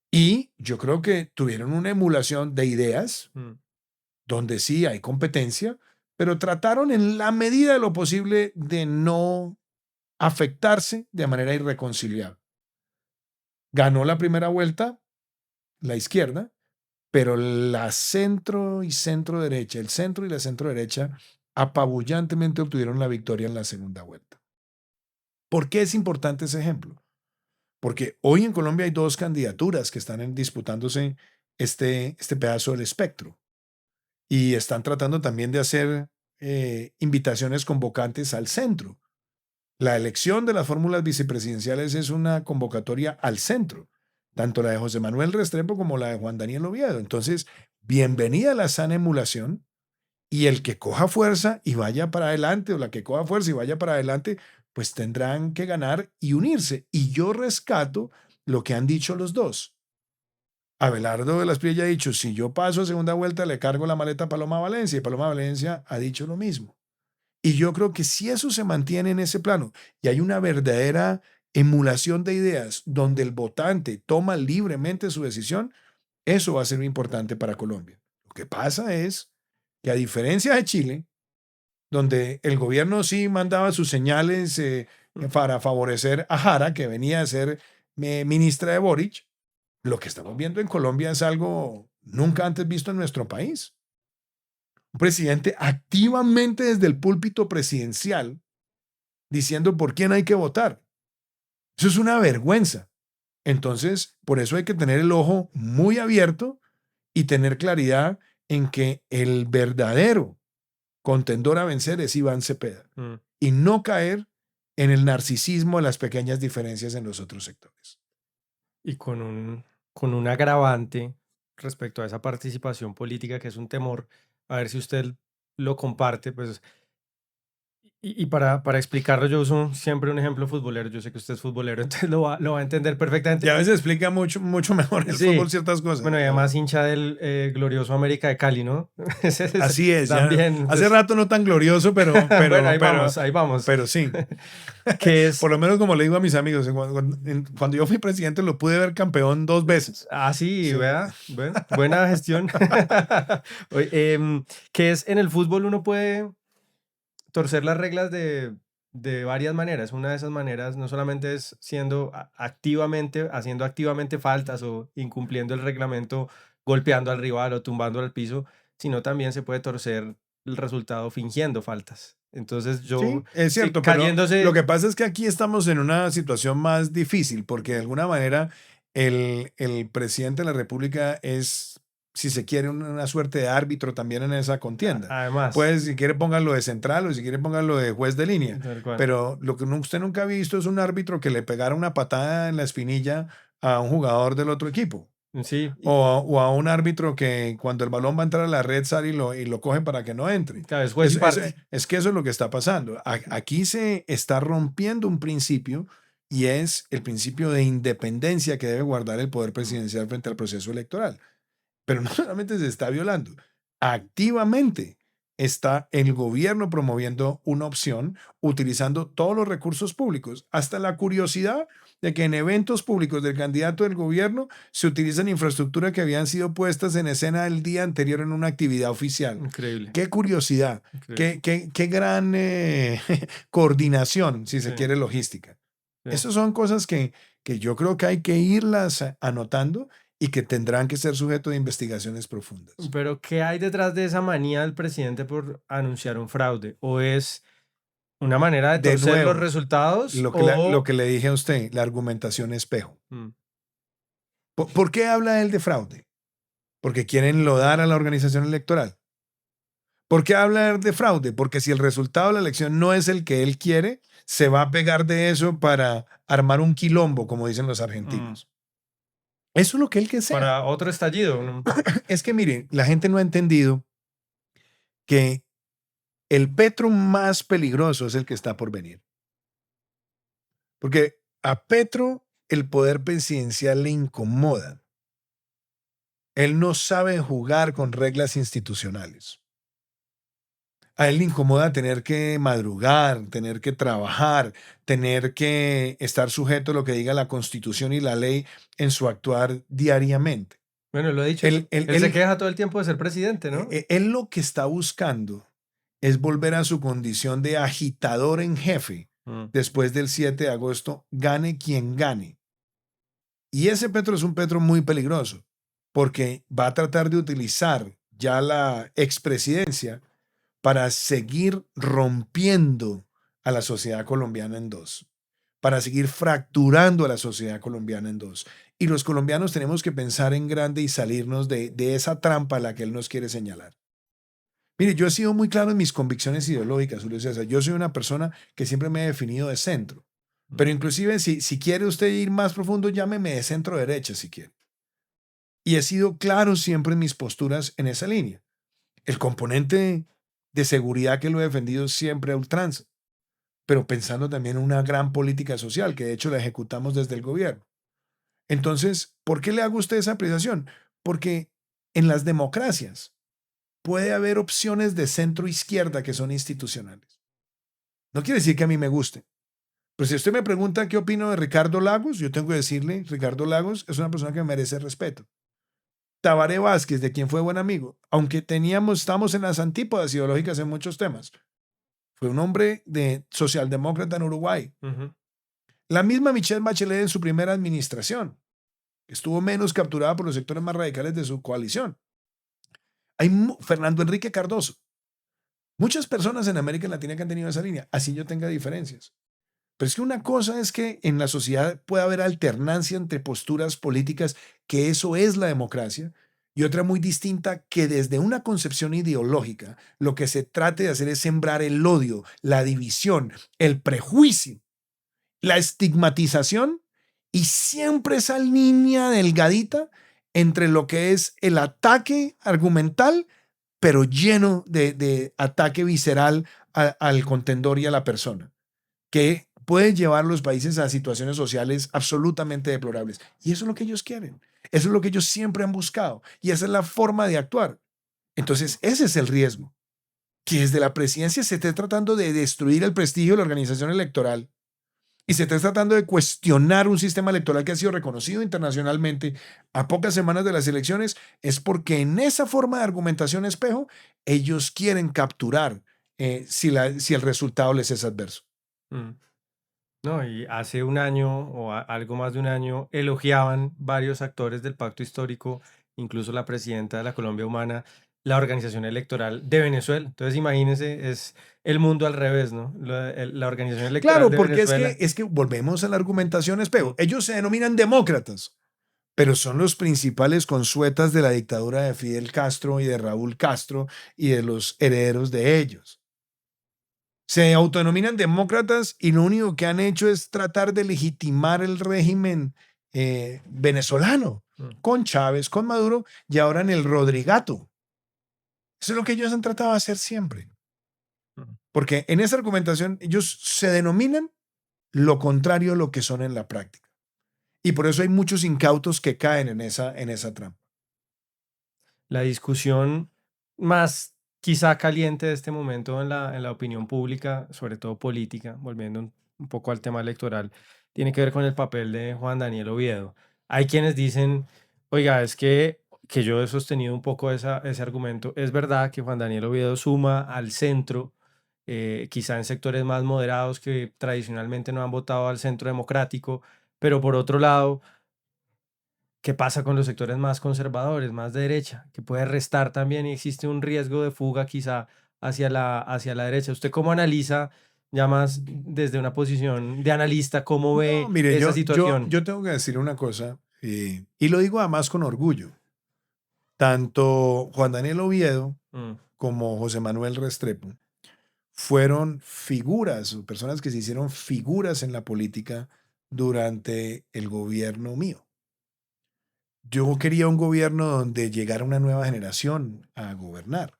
Y yo creo que tuvieron una emulación de ideas, Mm. donde sí hay competencia, pero trataron en la medida de lo posible de no afectarse de manera irreconciliable. Ganó la primera vuelta la izquierda, pero la centro y centro derecha, el centro y la centro derecha, apabullantemente obtuvieron la victoria en la segunda vuelta. ¿Por qué es importante ese ejemplo? Porque hoy en Colombia hay dos candidaturas que están disputándose este pedazo del espectro y están tratando también de hacer invitaciones convocantes al centro. La elección de las fórmulas vicepresidenciales es una convocatoria al centro, tanto la de José Manuel Restrepo como la de Juan Daniel Oviedo. Entonces, bienvenida a la sana emulación y el que coja fuerza y vaya para adelante o la que coja fuerza y vaya para adelante, pues tendrán que ganar y unirse. Y yo rescato lo que han dicho los dos. Abelardo de las Priella ha dicho, si yo paso a segunda vuelta le cargo la maleta a Paloma Valencia y Paloma Valencia ha dicho lo mismo. Y yo creo que si eso se mantiene en ese plano y hay una verdadera emulación de ideas donde el votante toma libremente su decisión, eso va a ser muy importante para Colombia. Lo que pasa es que a diferencia de Chile, donde el gobierno sí mandaba sus señales para favorecer a Jara, que venía a ser ministra de Boric, lo que estamos viendo en Colombia es algo nunca antes visto en nuestro país. Un presidente activamente desde el púlpito presidencial diciendo por quién hay que votar. Eso es una vergüenza. Entonces, por eso hay que tener el ojo muy abierto y tener claridad en que el verdadero contendor a vencer es Iván Cepeda y no caer en el narcisismo de las pequeñas diferencias en los otros sectores. Y con un agravante respecto a esa participación política que es un temor, a ver si usted lo comparte, pues, y para explicarlo yo uso siempre un ejemplo futbolero, yo sé que usted es futbolero, entonces lo va a entender perfectamente. Y a veces explica mucho mejor el Sí, fútbol ciertas cosas. bueno, y además hincha del glorioso América de Cali, ¿no? Así es, también, hace pues, rato no tan glorioso, pero bueno, ahí vamos. Pero sí. Que es, Por lo menos como le digo a mis amigos, cuando yo fui presidente lo pude ver campeón 2 veces. sí, Sí. ¿verdad? Bueno, buena gestión. Oye, que es en el fútbol uno puede torcer las reglas de varias maneras. Una de esas maneras no solamente es haciendo activamente faltas o incumpliendo el reglamento, golpeando al rival o tumbando al piso, sino también se puede torcer el resultado fingiendo faltas. Entonces Sí, es cierto, pero lo que pasa es que aquí estamos en una situación más difícil porque de alguna manera el presidente de la República es, si se quiere, una suerte de árbitro también en esa contienda. Además, Pues si quiere póngalo de central o si quiere póngalo de juez de línea. tal cual. Pero lo que usted nunca ha visto es un árbitro que le pegara una patada en la espinilla a un jugador del otro equipo. Sí, O a un árbitro que cuando el balón va a entrar a la red sale y lo coge para que no entre. cada vez juez y parte. Es que eso es lo que está pasando. Aquí se está rompiendo un principio y es el principio de independencia que debe guardar el poder presidencial frente al proceso electoral. Pero no solamente se está violando, activamente está el gobierno promoviendo una opción utilizando todos los recursos públicos, hasta la curiosidad de que en eventos públicos del candidato del gobierno se utilizan infraestructura que habían sido puestas en escena el día anterior en una actividad oficial. Increíble. Qué curiosidad, Increíble. qué gran coordinación, si se Sí. quiere, logística. Sí. Esas son cosas que yo creo que hay que irlas anotando y que tendrán que ser sujeto de investigaciones profundas. Pero ¿qué hay detrás de esa manía del presidente por anunciar un fraude? ¿O es una manera de De torcer nuevo, los resultados? lo que le dije a usted, la argumentación espejo. Mm, ¿Por qué habla él de fraude? Porque quieren lodar a la organización electoral. ¿Por qué habla él de fraude? Porque si el resultado de la elección no es el que él quiere, se va a pegar de eso para armar un quilombo, como dicen los argentinos. Eso es lo que él desea. para otro estallido, ¿no? Es que miren, la gente no ha entendido que el Petro más peligroso es el que está por venir. Porque a Petro el poder presidencial le incomoda. Él no sabe jugar con reglas institucionales. A él le incomoda tener que madrugar, tener que trabajar, tener que estar sujeto a lo que diga la Constitución y la ley en su actuar diariamente. Bueno, lo he dicho, Él se queja todo el tiempo de ser presidente, ¿no? Él lo que está buscando es volver a su condición de agitador en jefe después del 7 de agosto, gane quien gane. Y ese Petro es un Petro muy peligroso, porque va a tratar de utilizar ya la expresidencia para seguir rompiendo a la sociedad colombiana en dos, para seguir fracturando a la sociedad colombiana en dos. Y los colombianos tenemos que pensar en grande y salirnos de esa trampa a la que él nos quiere señalar. Mire, yo he sido muy claro en mis convicciones ideológicas, Julio César. Yo soy una persona que siempre me he definido de centro. Pero inclusive si quiere usted ir más profundo, llámeme de centro derecha si quiere. Y he sido claro siempre en mis posturas en esa línea. El componente de seguridad que lo he defendido siempre a ultranza, pero pensando también en una gran política social, que de hecho la ejecutamos desde el gobierno. Entonces, ¿por qué le hago a usted esa apreciación? Porque en las democracias puede haber opciones de centro izquierda que son institucionales. No quiere decir que a mí me guste. Pero si usted me pregunta qué opino de Ricardo Lagos, yo tengo que decirle, Ricardo Lagos es una persona que merece respeto. Tabaré Vázquez, de quien fue buen amigo, aunque estamos en las antípodas ideológicas en muchos temas, fue un hombre de socialdemócrata en Uruguay. La misma Michelle Bachelet en su primera administración, estuvo menos capturada por los sectores más radicales de su coalición. Hay Fernando Enrique Cardoso. Muchas personas en América Latina que han tenido esa línea, así yo tenga diferencias. Pero es que una cosa es que en la sociedad puede haber alternancia entre posturas políticas, que eso es la democracia, y otra muy distinta, que desde una concepción ideológica lo que se trate de hacer es sembrar el odio, la división, el prejuicio, la estigmatización y siempre esa línea delgadita entre lo que es el ataque argumental, pero lleno de ataque visceral al contendor y a la persona, que puede llevar a los países a situaciones sociales absolutamente deplorables. Y eso es lo que ellos quieren. Eso es lo que ellos siempre han buscado. Y esa es la forma de actuar. Entonces, ese es el riesgo. Que desde la presidencia se esté tratando de destruir el prestigio de la organización electoral y se esté tratando de cuestionar un sistema electoral que ha sido reconocido internacionalmente a pocas semanas de las elecciones, es porque en esa forma de argumentación espejo, ellos quieren capturar si el resultado les es adverso. Mm. No, y hace un año o algo más de un año elogiaban varios actores del pacto histórico, incluso la presidenta de la Colombia Humana, la organización electoral de Venezuela. Entonces, imagínense, es el mundo al revés, ¿no? La organización electoral Claro, de porque Venezuela. es que volvemos a la argumentación espejo. Mm, Ellos se denominan demócratas, pero son los principales consuetas de la dictadura de Fidel Castro y de Raúl Castro y de los herederos de ellos. Se autodenominan demócratas y lo único que han hecho es tratar de legitimar el régimen venezolano, mm, con Chávez, con Maduro y ahora en el Rodrigato. Eso es lo que ellos han tratado de hacer siempre. mm. Porque en esa argumentación ellos se denominan lo contrario a lo que son en la práctica. Y por eso hay muchos incautos que caen en esa trampa. La discusión más quizá caliente de este momento en la opinión pública, sobre todo política, volviendo un poco al tema electoral, tiene que ver con el papel de Juan Daniel Oviedo. Hay quienes dicen, oiga, es que yo he sostenido un poco ese argumento. Es verdad que Juan Daniel Oviedo suma al centro, quizá en sectores más moderados que tradicionalmente no han votado al centro democrático, pero por otro lado ¿qué pasa con los sectores más conservadores, más de derecha? Que puede restar también y existe un riesgo de fuga quizá hacia la derecha. ¿Usted cómo analiza, ya más desde una posición de analista, cómo No, ve mire, esa situación? yo tengo que decir una cosa, y lo digo además con orgullo. Tanto Juan Daniel Oviedo Mm, como José Manuel Restrepo fueron figuras o personas que se hicieron figuras en la política durante el gobierno mío. Yo quería un gobierno donde llegara una nueva generación a gobernar.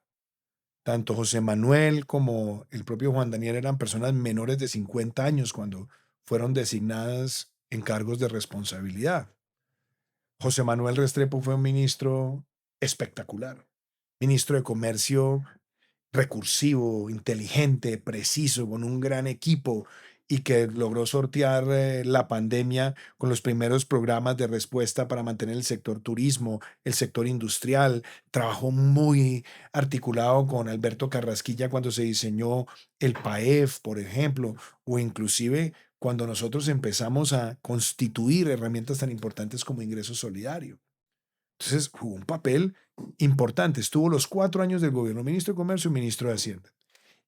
Tanto José Manuel como el propio Juan Daniel eran personas menores de 50 años cuando fueron designadas en cargos de responsabilidad. José Manuel Restrepo fue un ministro espectacular, ministro de Comercio recursivo, inteligente, preciso, con un gran equipo y que logró sortear la pandemia con los primeros programas de respuesta para mantener el sector turismo, el sector industrial. Trabajó muy articulado con Alberto Carrasquilla cuando se diseñó el PAEF, por ejemplo, o inclusive cuando nosotros empezamos a constituir herramientas tan importantes como ingreso solidario. Entonces jugó un papel importante. Estuvo los 4 años del gobierno, ministro de Comercio y ministro de Hacienda.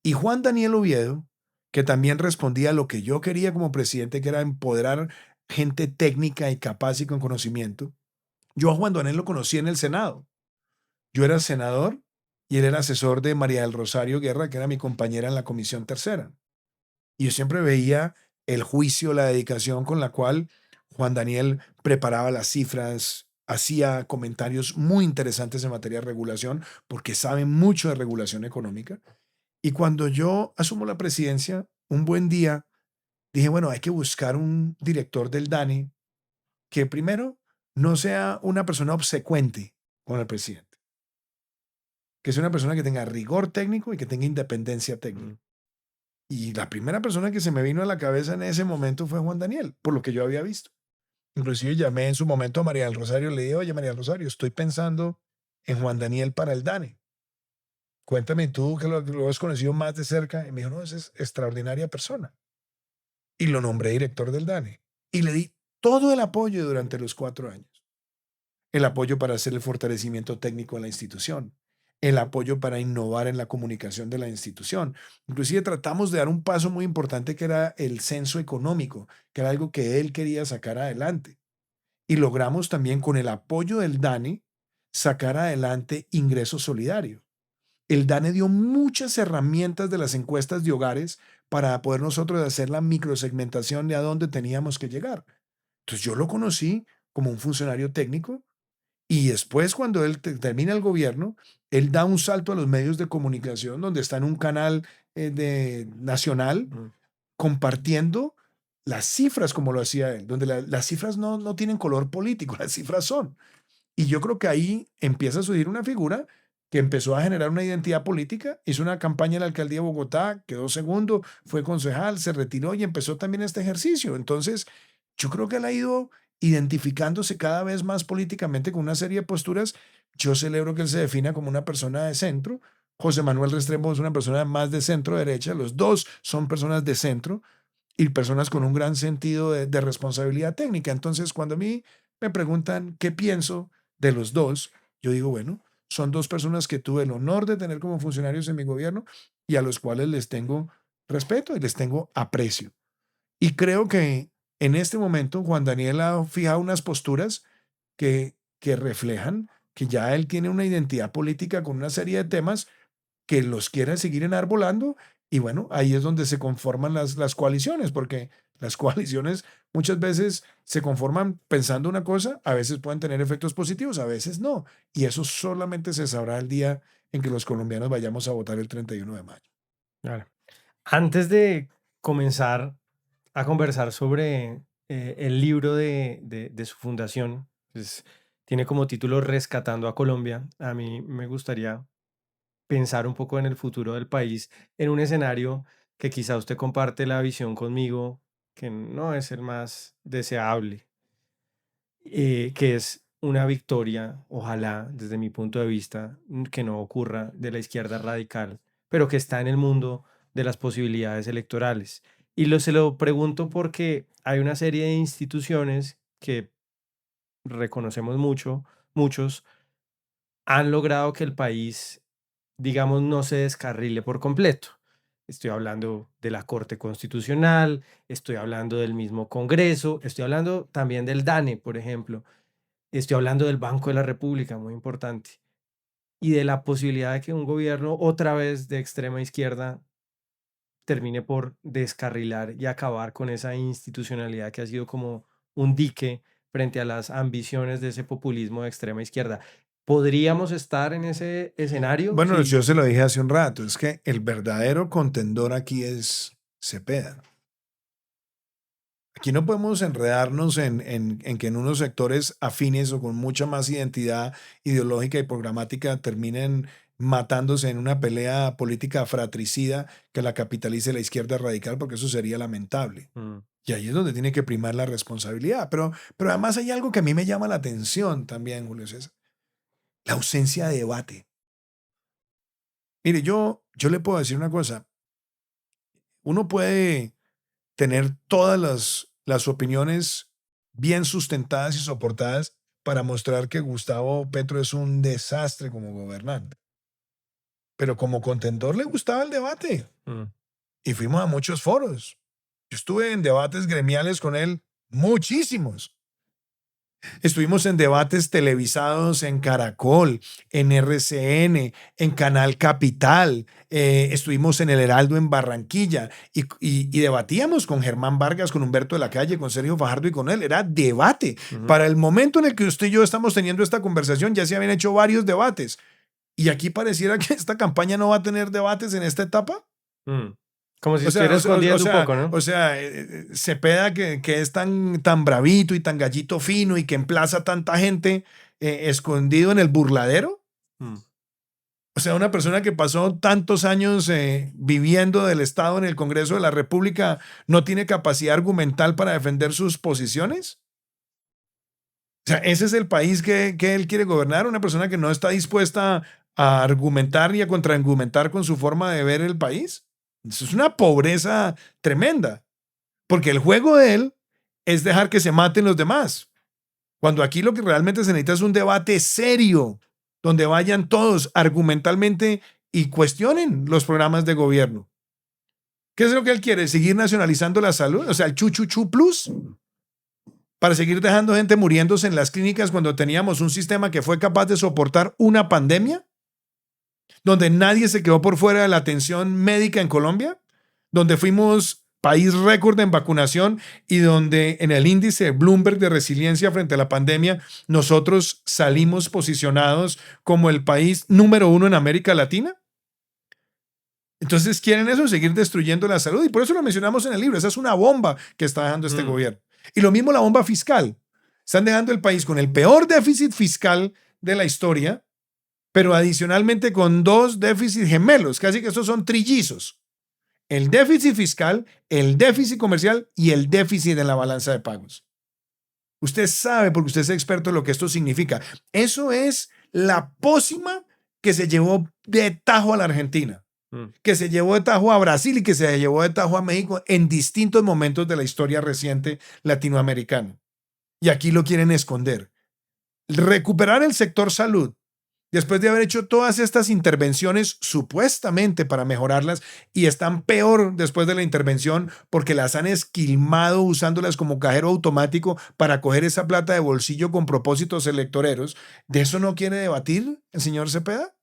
Y Juan Daniel Oviedo, que también respondía a lo que yo quería como presidente, que era empoderar gente técnica y capaz y con conocimiento. Yo a Juan Daniel lo conocí en el Senado. Yo era senador y él era asesor de María del Rosario Guerra, que era mi compañera en la Comisión Tercera. Y yo siempre veía el juicio, la dedicación con la cual Juan Daniel preparaba las cifras, hacía comentarios muy interesantes en materia de regulación, porque sabe mucho de regulación económica. Y cuando yo asumo la presidencia, un buen día dije, bueno, hay que buscar un director del DANE que primero no sea una persona obsecuente con el presidente, que sea una persona que tenga rigor técnico y que tenga independencia técnica. Y la primera persona que se me vino a la cabeza en ese momento fue Juan Daniel, por lo que yo había visto. Inclusive llamé en su momento a María del Rosario, le dije, oye María del Rosario, estoy pensando en Juan Daniel para el DANE. Cuéntame tú que lo has conocido más de cerca. Y me dijo, no, esa es extraordinaria persona. Y lo nombré director del DANE. Y le di todo el apoyo durante los 4 años. El apoyo para hacer el fortalecimiento técnico de la institución, el apoyo para innovar en la comunicación de la institución. Inclusive tratamos de dar un paso muy importante que era el censo económico, que era algo que él quería sacar adelante. Y logramos también con el apoyo del DANE sacar adelante ingreso solidario. El DANE dio muchas herramientas de las encuestas de hogares para poder nosotros hacer la microsegmentación de a dónde teníamos que llegar. Entonces yo lo conocí como un funcionario técnico y después, cuando él termina el gobierno, él da un salto a los medios de comunicación, donde está en un canal nacional compartiendo las cifras como lo hacía él, donde las cifras no tienen color político, las cifras son. Y yo creo que ahí empieza a surgir una figura que empezó a generar una identidad política, hizo una campaña en la alcaldía de Bogotá, quedó segundo, fue concejal, se retiró y empezó también este ejercicio. Entonces, yo creo que él ha ido identificándose cada vez más políticamente con una serie de posturas. Yo celebro que él se defina como una persona de centro. José Manuel Restrepo es una persona más de centro derecha. Los dos son personas de centro y personas con un gran sentido de responsabilidad técnica. Entonces, cuando a mí me preguntan qué pienso de los dos, yo digo, bueno, son dos personas que tuve el honor de tener como funcionarios en mi gobierno y a los cuales les tengo respeto y les tengo aprecio. Y creo que en este momento Juan Daniel ha fijado unas posturas que reflejan que ya él tiene una identidad política con una serie de temas que los quieren seguir enarbolando. Y bueno, ahí es donde se conforman las coaliciones, porque las coaliciones muchas veces se conforman pensando una cosa, a veces pueden tener efectos positivos, a veces no. Y eso solamente se sabrá el día en que los colombianos vayamos a votar el 31 de mayo. Claro. Antes de comenzar a conversar sobre el libro de su fundación, pues, tiene como título Rescatando a Colombia. A mí me gustaría pensar un poco en el futuro del país, en un escenario que quizá usted comparte la visión conmigo, que no es el más deseable, que es una victoria, ojalá desde mi punto de vista, que no ocurra de la izquierda radical, pero que está en el mundo de las posibilidades electorales. Se lo pregunto porque hay una serie de instituciones que reconocemos muchos, han logrado que el país, digamos, no se descarrile por completo. Estoy hablando de la Corte Constitucional, estoy hablando del mismo Congreso, estoy hablando también del DANE, por ejemplo, estoy hablando del Banco de la República, muy importante, y de la posibilidad de que un gobierno otra vez de extrema izquierda termine por descarrilar y acabar con esa institucionalidad que ha sido como un dique frente a las ambiciones de ese populismo de extrema izquierda. ¿Podríamos estar en ese escenario? Bueno, Sí. yo se lo dije hace un rato, es que el verdadero contendor aquí es Cepeda. Aquí no podemos enredarnos en que en unos sectores afines o con mucha más identidad ideológica y programática terminen matándose en una pelea política fratricida que la capitalice la izquierda radical, porque eso sería lamentable. Mm, Y ahí es donde tiene que primar la responsabilidad. Pero además hay algo que a mí me llama la atención también, Julio César, la ausencia de debate. Mire, yo le puedo decir una cosa, uno puede tener todas las opiniones bien sustentadas y soportadas para mostrar que Gustavo Petro es un desastre como gobernante. Pero como contendor le gustaba el debate Mm. y fuimos a muchos foros. Yo estuve en debates gremiales con él, muchísimos. Estuvimos en debates televisados en Caracol, en RCN, en Canal Capital, estuvimos en El Heraldo en Barranquilla y debatíamos con Germán Vargas, con Humberto de la Calle, con Sergio Fajardo y con él. Era debate. Ujú. Para el momento en el que usted y yo estamos teniendo esta conversación, ya se habían hecho varios debates. Y aquí pareciera que esta campaña no va a tener debates en esta etapa. Mm. Como si O sea, estuviera escondiendo un poco, ¿no? Cepeda que es tan bravito y tan gallito fino y que emplaza tanta gente escondido en el burladero. Mm. O sea, una persona que pasó tantos años viviendo del Estado en el Congreso de la República no tiene capacidad argumental para defender sus posiciones. O sea, ese es el país que él quiere gobernar, una persona que no está dispuesta a argumentar y a contraargumentar con su forma de ver el país. Eso es una pobreza tremenda, porque el juego de él es dejar que se maten los demás, cuando aquí lo que realmente se necesita es un debate serio, donde vayan todos argumentalmente y cuestionen los programas de gobierno. ¿Qué es lo que él quiere? ¿Seguir nacionalizando la salud? O sea, el chuchuchu plus, para seguir dejando gente muriéndose en las clínicas cuando teníamos un sistema que fue capaz de soportar una pandemia, donde nadie se quedó por fuera de la atención médica en Colombia, donde fuimos país récord en vacunación y donde en el índice Bloomberg de resiliencia frente a la pandemia nosotros salimos posicionados como el país número 1 en América Latina. Entonces quieren eso, seguir destruyendo la salud, y por eso lo mencionamos en el libro. Esa es una bomba que está dejando este gobierno. Y lo mismo la bomba fiscal. Están dejando el país con el peor déficit fiscal de la historia, pero adicionalmente con 2 déficits gemelos, casi que estos son trillizos. El déficit fiscal, el déficit comercial y el déficit en la balanza de pagos. Usted sabe, porque usted es experto, lo que esto significa. Eso es la pócima que se llevó de tajo a la Argentina, que se llevó de tajo a Brasil y que se llevó de tajo a México en distintos momentos de la historia reciente latinoamericana. Y aquí lo quieren esconder. Recuperar el sector salud, después de haber hecho todas estas intervenciones supuestamente para mejorarlas, y están peor después de la intervención porque las han esquilmado usándolas como cajero automático para coger esa plata de bolsillo con propósitos electoreros. ¿De eso no quiere debatir el señor Cepeda?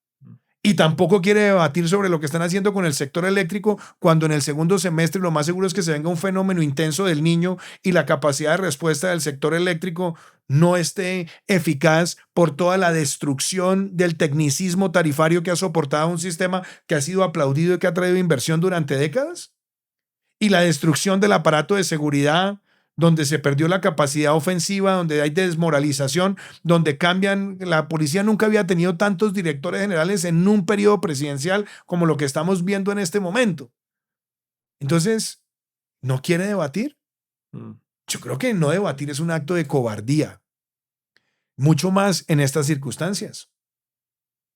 Y tampoco quiere debatir sobre lo que están haciendo con el sector eléctrico, cuando en el segundo semestre lo más seguro es que se venga un fenómeno intenso del Niño y la capacidad de respuesta del sector eléctrico no esté eficaz por toda la destrucción del tecnicismo tarifario que ha soportado un sistema que ha sido aplaudido y que ha traído inversión durante décadas. Y la destrucción del aparato de seguridad, donde se perdió la capacidad ofensiva, donde hay desmoralización, donde cambian. La policía nunca había tenido tantos directores generales en un periodo presidencial como lo que estamos viendo en este momento. Entonces, ¿no quiere debatir? Yo creo que no debatir es un acto de cobardía, mucho más en estas circunstancias.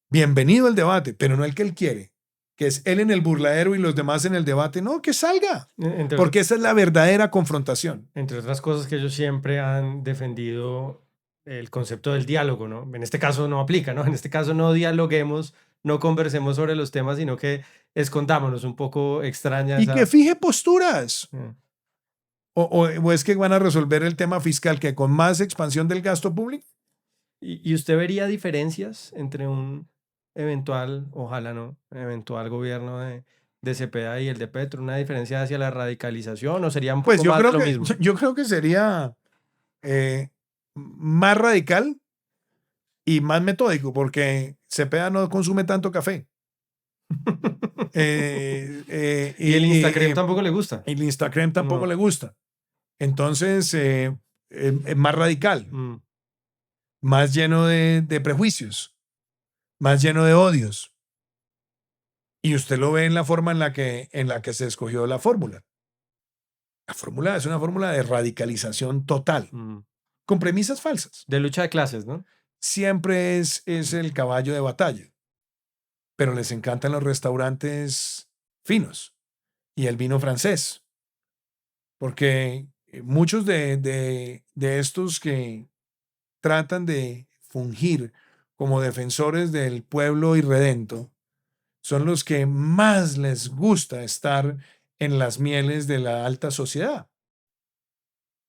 Bienvenido el debate, pero no el que él quiere, que es él en el burladero y los demás en el debate. No, que salga, porque esa es la verdadera confrontación. Entre otras cosas, que ellos siempre han defendido el concepto del diálogo, ¿no? En este caso no aplica, ¿no? En este caso no dialoguemos, no conversemos sobre los temas, sino que escondámonos. Un poco extraña Y esa... que fije posturas. O es que van a resolver el tema fiscal que con más expansión del gasto público. ¿Y usted vería diferencias entre un eventual, ojalá no, eventual gobierno de Cepeda y el de Petro? ¿Una diferencia hacia la radicalización o sería un poco Pues yo más creo lo que, mismo? yo creo que sería más radical y más metódico, porque Cepeda no consume tanto café. Y el Instagram tampoco le gusta. El Instagram tampoco No. le gusta. Entonces, es más radical, más lleno de prejuicios, más lleno de odios. Y usted lo ve en la forma en la que se escogió la fórmula. La fórmula es una fórmula de radicalización total, con premisas falsas. De lucha de clases, ¿no? Siempre es el caballo de batalla, pero les encantan los restaurantes finos y el vino francés, porque muchos de estos que tratan de fungir como defensores del pueblo irredento son los que más les gusta estar en las mieles de la alta sociedad,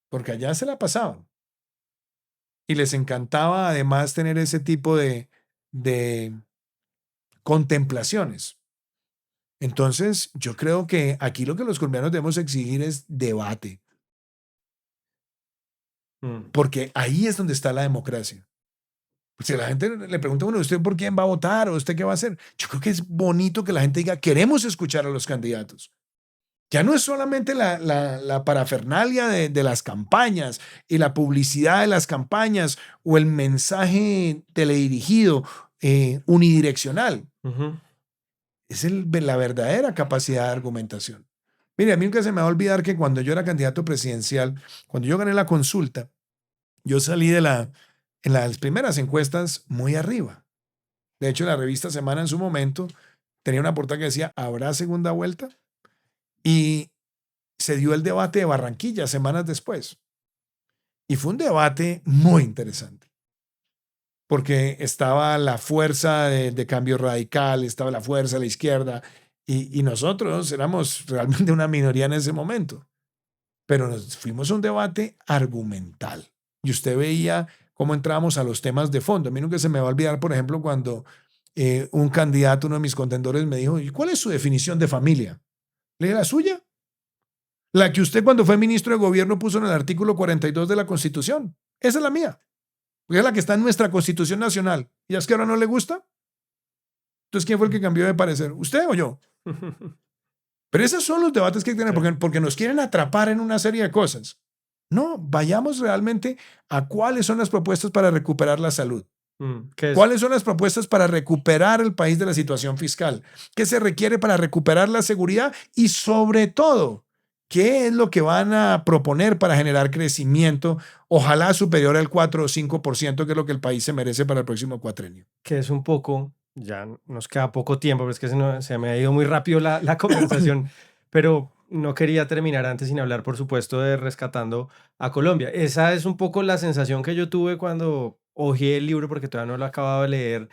porque allá se la pasaban y les encantaba además tener ese tipo de contemplaciones. Entonces, yo creo que aquí lo que los colombianos debemos exigir es debate, Mm. porque ahí es donde está la democracia. Si la gente le pregunta, bueno, ¿usted por quién va a votar o usted qué va a hacer? Yo creo que es bonito que la gente diga, queremos escuchar a los candidatos. Ya no es solamente la parafernalia de las campañas y la publicidad de las campañas o el mensaje teledirigido unidireccional. Ujú. Es la verdadera capacidad de argumentación. Mire, a mí nunca se me va a olvidar que cuando yo era candidato presidencial, cuando yo gané la consulta, yo salí en las primeras encuestas muy arriba. De hecho, la revista Semana en su momento tenía una portada que decía, ¿habrá segunda vuelta? Y se dio el debate de Barranquilla semanas después. Y fue un debate muy interesante, porque estaba la fuerza de cambio radical, estaba la fuerza de la izquierda, y nosotros éramos realmente una minoría en ese momento. Pero nos fuimos a un debate argumental. Y usted veía cómo entrábamos a los temas de fondo. A mí nunca se me va a olvidar, por ejemplo, cuando un candidato, uno de mis contendores, me dijo, ¿y cuál es su definición de familia? Le dije, la suya. La que usted cuando fue ministro de gobierno puso en el artículo 42 de la Constitución. Esa es la mía. Porque es la que está en nuestra Constitución Nacional. ¿Y es que ahora no le gusta? Entonces, ¿quién fue el que cambió de parecer? ¿Usted o yo? Pero esos son los debates que hay que tener, Sí. porque nos quieren atrapar en una serie de cosas. No, vayamos realmente a cuáles son las propuestas para recuperar la salud. ¿Qué es? ¿Cuáles son las propuestas para recuperar el país de la situación fiscal? ¿Qué se requiere para recuperar la seguridad? Y sobre todo, ¿qué es lo que van a proponer para generar crecimiento, ojalá superior al 4 o 5%, que es lo que el país se merece para el próximo cuatrenio? Que es un poco, ya nos queda poco tiempo, pero es que se me ha ido muy rápido la conversación, pero no quería terminar antes sin hablar, por supuesto, de Rescatando a Colombia. Esa es un poco la sensación que yo tuve cuando hojeé el libro, porque todavía no lo he acabado de leer,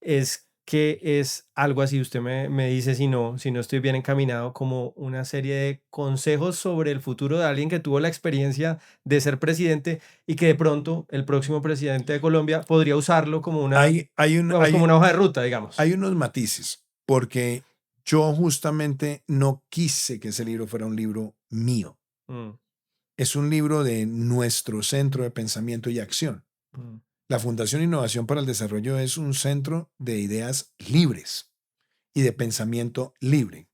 es que es algo así, usted me dice si no estoy bien encaminado, como una serie de consejos sobre el futuro de alguien que tuvo la experiencia de ser presidente y que de pronto el próximo presidente de Colombia podría usarlo como una, Hay, hay, un, digamos, como hay, una hoja de ruta, digamos. hay unos matices, porque yo justamente no quise que ese libro fuera un libro mío. Mm, Es un libro de nuestro Centro de Pensamiento y Acción. mm, La Fundación Innovación para el Desarrollo es un centro de ideas libres y de pensamiento libre.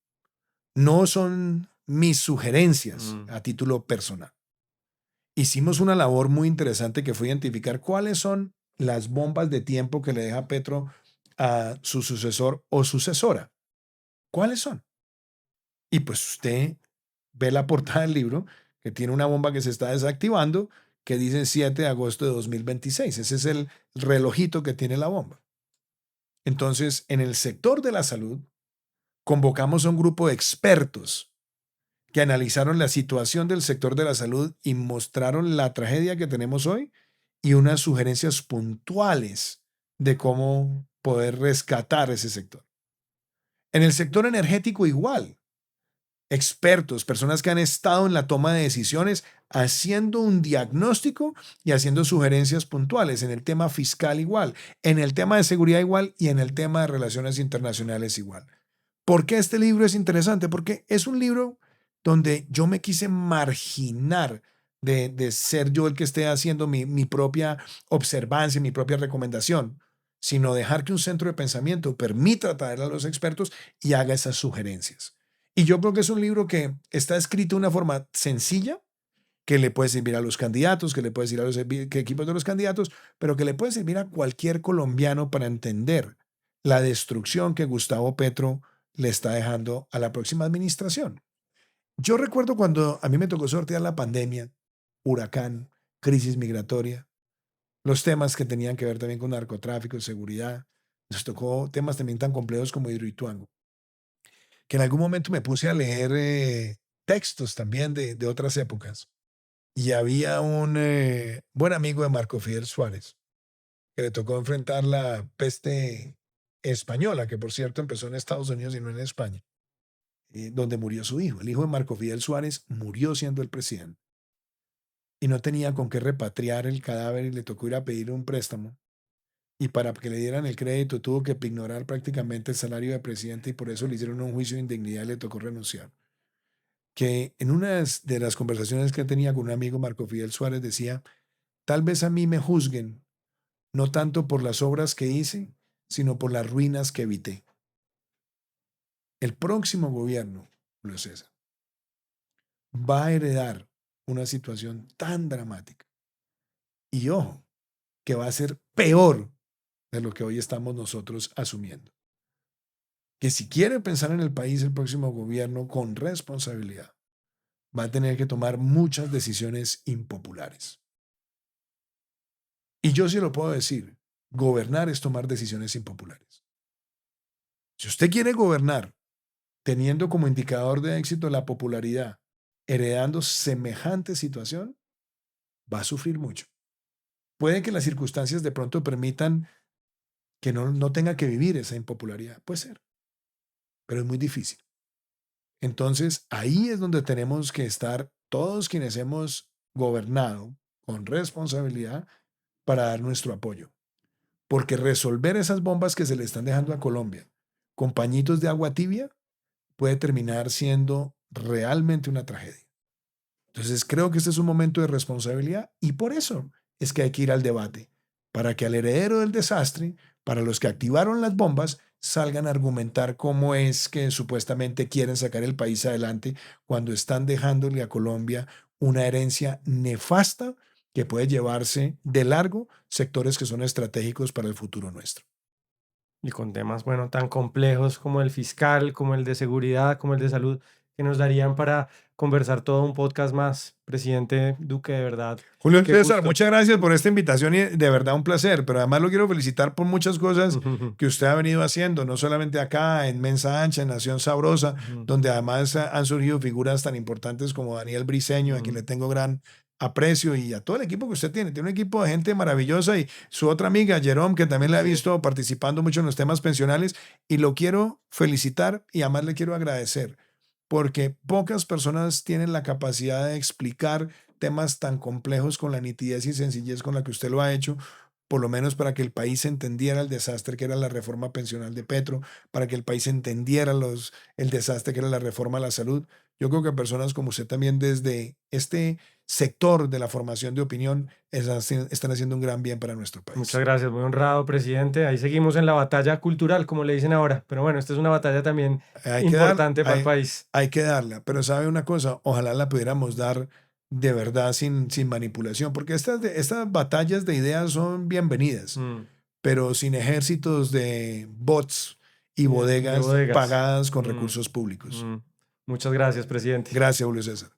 No son mis sugerencias mm. a título personal. Hicimos una labor muy interesante que fue identificar cuáles son las bombas de tiempo que le deja Petro a su sucesor o sucesora. ¿Cuáles son? Y pues usted ve la portada del libro que tiene una bomba que se está desactivando que dice 7 de agosto de 2026. Ese es el relojito que tiene la bomba. Entonces, en el sector de la salud, convocamos a un grupo de expertos que analizaron la situación del sector de la salud y mostraron la tragedia que tenemos hoy y unas sugerencias puntuales de cómo poder rescatar ese sector. En el sector energético igual, expertos, personas que han estado en la toma de decisiones haciendo un diagnóstico y haciendo sugerencias puntuales. En el tema fiscal igual, en el tema de seguridad igual y en el tema de relaciones internacionales igual. ¿Por qué este libro es interesante? Porque es un libro donde yo me quise marginar de ser yo el que esté haciendo mi propia observancia, mi propia recomendación, sino dejar que un centro de pensamiento permita traer a los expertos y haga esas sugerencias. Y yo creo que es un libro que está escrito de una forma sencilla, que le puede servir a los candidatos, que le puede servir a los equipos de los candidatos, pero que le puede servir a cualquier colombiano para entender la destrucción que Gustavo Petro le está dejando a la próxima administración. Yo recuerdo cuando a mí me tocó sortear la pandemia, huracán, crisis migratoria, los temas que tenían que ver también con narcotráfico, seguridad, nos tocó temas también tan complejos como Hidroituango, que en algún momento me puse a leer textos también de otras épocas. y había un buen amigo de Marco Fidel Suárez, que le tocó enfrentar la peste española, que por cierto empezó en Estados Unidos y no en España, donde murió su hijo. El hijo de Marco Fidel Suárez murió siendo el presidente y no tenía con qué repatriar el cadáver y le tocó ir a pedir un préstamo. Y para que le dieran el crédito tuvo que ignorar prácticamente el salario de presidente y por eso le hicieron un juicio de indignidad y le tocó renunciar. Que en una de las conversaciones que tenía con un amigo, Marco Fidel Suárez, decía, tal vez a mí me juzguen, no tanto por las obras que hice, sino por las ruinas que evité. El próximo gobierno, Julio César, va a heredar una situación tan dramática. Y ojo, que va a ser peor de lo que hoy estamos nosotros asumiendo. Que si quiere pensar en el país, el próximo gobierno con responsabilidad va a tener que tomar muchas decisiones impopulares. Y yo sí lo puedo decir, gobernar es tomar decisiones impopulares. Si usted quiere gobernar teniendo como indicador de éxito la popularidad, heredando semejante situación, va a sufrir mucho. Puede que las circunstancias de pronto permitan que no tenga que vivir esa impopularidad. Puede ser, pero es muy difícil. Entonces, ahí es donde tenemos que estar todos quienes hemos gobernado con responsabilidad para dar nuestro apoyo. Porque resolver esas bombas que se le están dejando a Colombia con pañitos de agua tibia puede terminar siendo realmente una tragedia. Entonces creo que este es un momento de responsabilidad y por eso es que hay que ir al debate, para que al heredero del desastre, para los que activaron las bombas, salgan a argumentar cómo es que supuestamente quieren sacar el país adelante cuando están dejándole a Colombia una herencia nefasta que puede llevarse de largo sectores que son estratégicos para el futuro nuestro. Y con temas, bueno, tan complejos como el fiscal, como el de seguridad, como el de salud, que nos darían para conversar todo un podcast más. Presidente Duque, de verdad, Julio qué César, gusto. muchas gracias por esta invitación y de verdad un placer, pero además lo quiero felicitar por muchas cosas que usted ha venido haciendo, no solamente acá en Mensa Ancha, en Nación Sabrosa, donde además han surgido figuras tan importantes como Daniel Briceño, a quien le tengo gran aprecio y a todo el equipo que usted tiene. Tiene un equipo de gente maravillosa y su otra amiga, Jerome, que también la he Sí. visto participando mucho en los temas pensionales y lo quiero felicitar y además le quiero agradecer porque pocas personas tienen la capacidad de explicar temas tan complejos con la nitidez y sencillez con la que usted lo ha hecho, por lo menos para que el país entendiera el desastre que era la reforma pensional de Petro, para que el país entendiera el desastre que era la reforma a la salud. Yo creo que personas como usted también desde este sector de la formación de opinión están haciendo un gran bien para nuestro Muchas país. gracias, muy honrado, presidente. Ahí seguimos en la batalla cultural, como le dicen ahora. Pero bueno, esta es una batalla también Hay que dar, importante para el país. hay que darla, pero sabe una cosa, ojalá la pudiéramos dar de verdad sin manipulación, porque estas batallas de ideas son bienvenidas, Mm, pero sin ejércitos de bots y y de bodegas bodegas. pagadas con Mm, recursos públicos. mm. Muchas gracias, presidente. Gracias, Julio César.